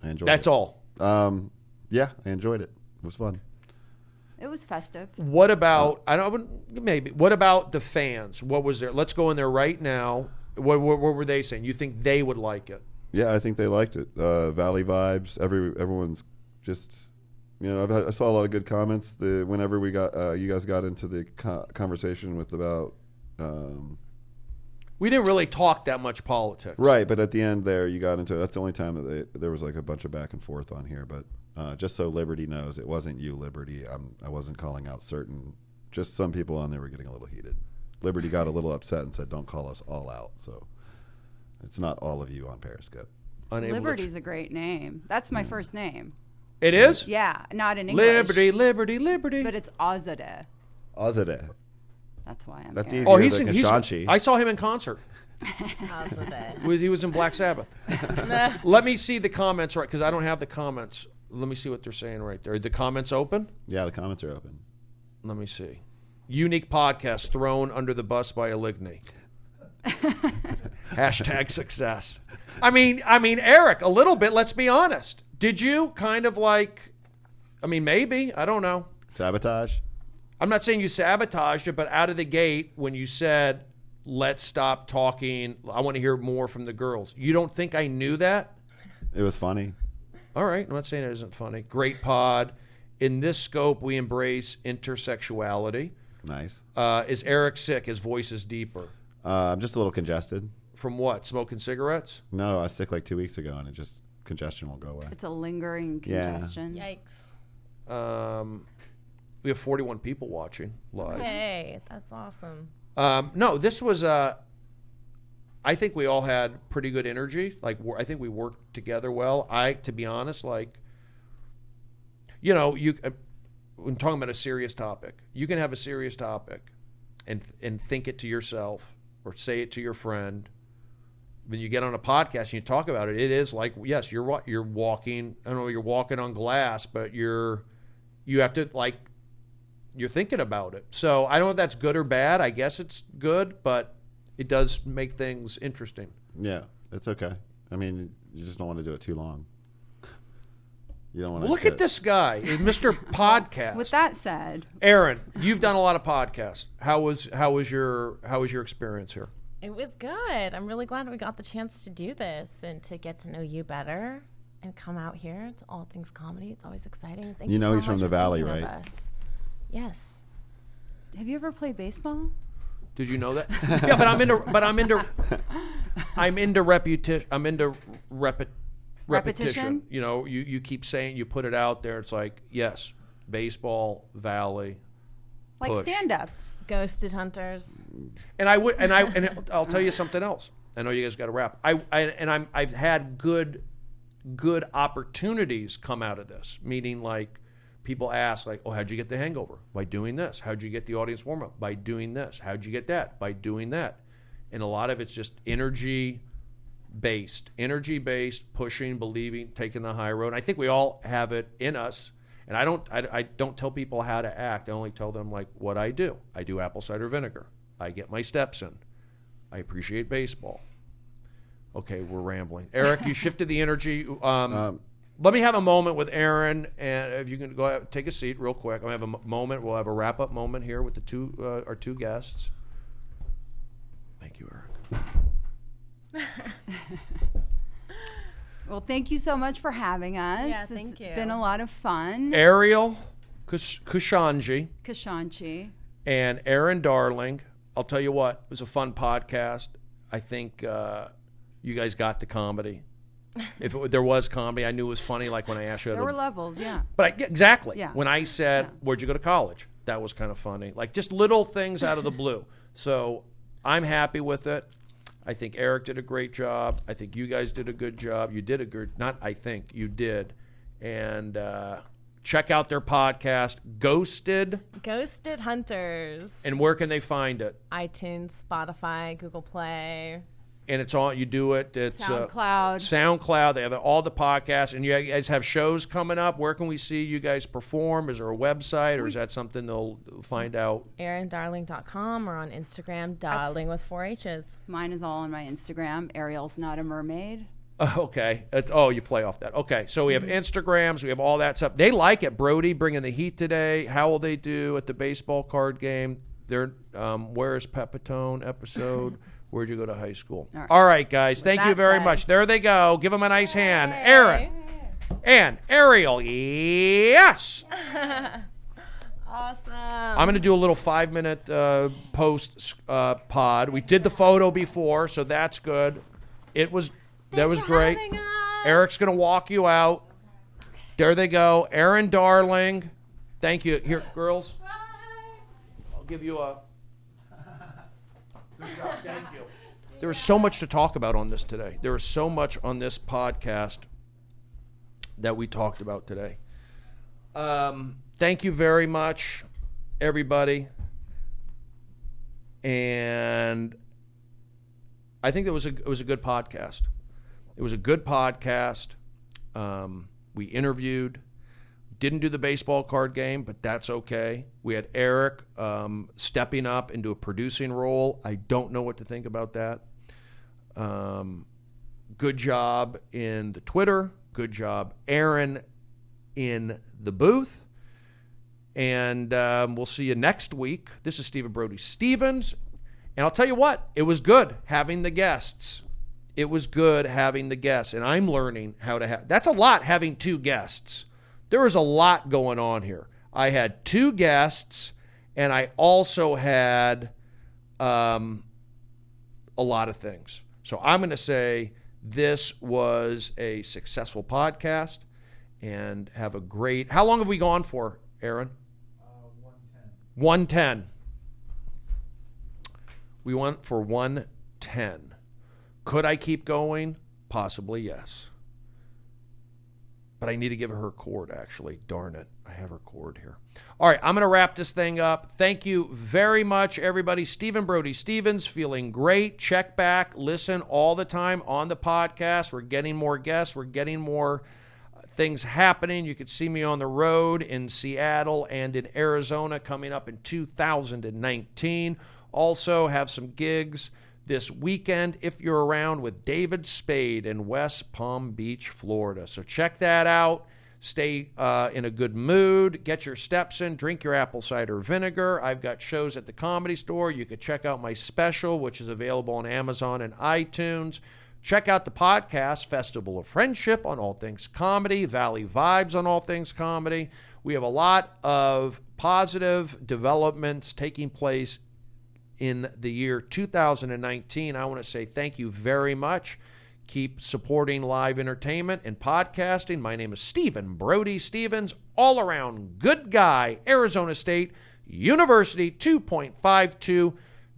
I enjoyed it. That's all. Yeah, I enjoyed it. It was fun. It was festive. What about what about the fans? What was there? Let's go in there right now. What were they saying? You think they would like it? Yeah, I think they liked it. Valley vibes. Everyone's just, I saw a lot of good comments. Whenever we got you guys got into the conversation about. We didn't really talk that much politics. Right, but at the end there, you got into. That's the only time that there was like a bunch of back and forth on here. But just so Liberty knows, it wasn't you, Liberty. I wasn't calling out certain. Just some people on there were getting a little heated. Liberty got a little upset and said, "Don't call us all out." So it's not all of you on Periscope. Liberty's a great name. That's my first name. It is? Yeah, not in English. Liberty. But it's Ozade. Ozade. That's why I'm That's here. easier than Kashanchi. I saw him in concert. How's the day? He was in Black Sabbath. Let me see the comments, right? Because I don't have the comments. Let me see what they're saying right there. Are the comments open? Yeah, the comments are open. Let me see. Unique podcast thrown under the bus by Aligny. Hashtag success. I mean, Eric, a little bit. Let's be honest. Did you kind of maybe, I don't know. Sabotage? I'm not saying you sabotaged it, but out of the gate, when you said, let's stop talking, I want to hear more from the girls. You don't think I knew that? It was funny. All right. I'm not saying it isn't funny. Great pod. In this scope, we embrace intersexuality. Nice. Is Eric sick? His voice is deeper. I'm just a little congested. From what? Smoking cigarettes? No, I was sick like 2 weeks ago, and congestion will go away. It's a lingering congestion. Yikes. We have 41 people watching live. Hey, that's awesome. No, this was I think we all had pretty good energy. I think we worked together well. To be honest, when talking about a serious topic, you can have a serious topic and think it to yourself or say it to your friend. When you get on a podcast and you talk about it, it is like, yes, you're walking. I don't know, you're walking on glass, but you have to you're thinking about it. So I don't know if that's good or bad. I guess it's good, but it does make things interesting. Yeah, it's okay. I mean, you just don't want to do it too long. You don't want to. Look at this guy, Mr. Podcast. With that said, Erin, you've done a lot of podcasts. How was your experience here? It was good. I'm really glad we got the chance to do this and to get to know you better and come out here to All Things Comedy. It's always exciting. Thank you so he's from much the for Valley, thinking of right? us. Yes. have you ever played baseball? Did you know that? Yeah, I'm into repetition. You keep saying, you put it out there. It's like, yes, baseball, Valley, Like push. stand up. Ghosted hunters. And I'll tell you something else. I know you guys got to wrap. I've had good opportunities come out of this. Meaning, people ask, oh, how'd you get the hangover? By doing this. How'd you get the audience warm up? By doing this. How'd you get that? By doing that. And a lot of it's just energy based, pushing, believing, taking the high road. And I think we all have it in us. And I don't tell people how to act. I only tell them what I do. I do apple cider vinegar. I get my steps in. I appreciate baseball. Okay, we're rambling. Eric, you shifted the energy. Let me have a moment with Erin, and if you can go ahead, take a seat real quick. I'm gonna have a moment. We'll have a wrap-up moment here with our two guests. Thank you, Eric. Well, thank you so much for having us. Yeah, thank you. It's been a lot of fun. Ariel Kashanchi Kashanchi. and Erin Darling I'll tell you what, it was a fun podcast. I think you guys got the comedy. If there was comedy, I knew it was funny. Like when I asked you, There were levels, yeah. But exactly. Yeah. When I said, "Where'd you go to college?" That was kind of funny. Like just little things out of the blue. So I'm happy with it. I think Eric did a great job. I think you guys did a good job. You did a good. Not I think you did. And check out their podcast, Ghosted Hunters. And where can they find it? iTunes, Spotify, Google Play. And it's on. You do it. It's SoundCloud. SoundCloud. They have all the podcasts, and you guys have shows coming up. Where can we see you guys perform? Is there a website, or is that something they'll find out? ErinDarling.com or on Instagram, Darling with 4 H's. Mine is all on my Instagram. Ariel's not a mermaid. Okay. You play off that. Okay. So we have Instagrams. We have all that stuff. They like it. Brody bringing the heat today. How will they do at the baseball card game? They're Where's Pepitone episode? Where'd you go to high school? All right, guys. Thank you very much. There they go. Give them a nice hand. Erin and Ariel. Yes. Awesome. I'm going to do a little 5-minute post pod. We did the photo before, so that's good. That was great. Eric's going to walk you out. There they go. Erin, darling. Thank you. Here, girls. I'll give you a... Good job. Thank you. There was so much to talk about on this today. There was so much on this podcast that we talked about today. Thank you very much, everybody. And I think it was a good podcast. It was a good podcast. We interviewed. Didn't do the baseball card game, but that's okay. We had Eric stepping up into a producing role. I don't know what to think about that. Good job in the Twitter. Good job, Erin, in the booth. And we'll see you next week. This is Stephen Brody Stevens. And I'll tell you what, it was good having the guests. It was good having the guests. And I'm learning how to have... That's a lot, having 2 guests. There was a lot going on here. I had 2 guests, and I also had a lot of things. So I'm going to say this was a successful podcast, and have a great... How long have we gone for, Erin? 110. We went for 110. Could I keep going? Possibly, yes. But I need to give her cord, actually. Darn it. I have her cord here. All right, I'm going to wrap this thing up. Thank you very much, everybody. Stephen Brody Stevens, feeling great. Check back. Listen all the time on the podcast. We're getting more guests. We're getting more things happening. You can see me on the road in Seattle and in Arizona coming up in 2019. Also have some gigs this weekend if you're around with David Spade in West Palm Beach, Florida. So check that out. Stay in a good mood. Get your steps in. Drink your apple cider vinegar. I've got shows at the Comedy Store. You could check out my special, which is available on Amazon and iTunes. Check out the podcast, Festival of Friendship on all things comedy, Valley Vibes on all things comedy. We have a lot of positive developments taking place in the year 2019. I want to say thank you very much. Keep supporting live entertainment and podcasting. My name is Stephen Brody Stevens, all-around good guy, Arizona State University, 2.52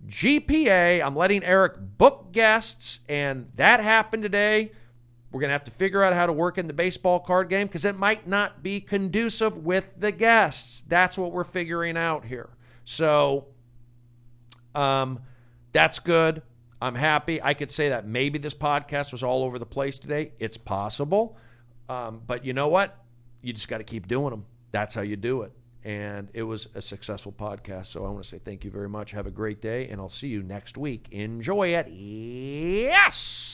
GPA. I'm letting Eric book guests, and that happened today. We're going to have to figure out how to work in the baseball card game because it might not be conducive with the guests. That's what we're figuring out here. So that's good. I'm happy. I could say that maybe this podcast was all over the place today. It's possible. But you know what? You just got to keep doing them. That's how you do it. And it was a successful podcast. So I want to say thank you very much. Have a great day, and I'll see you next week. Enjoy it. Yes!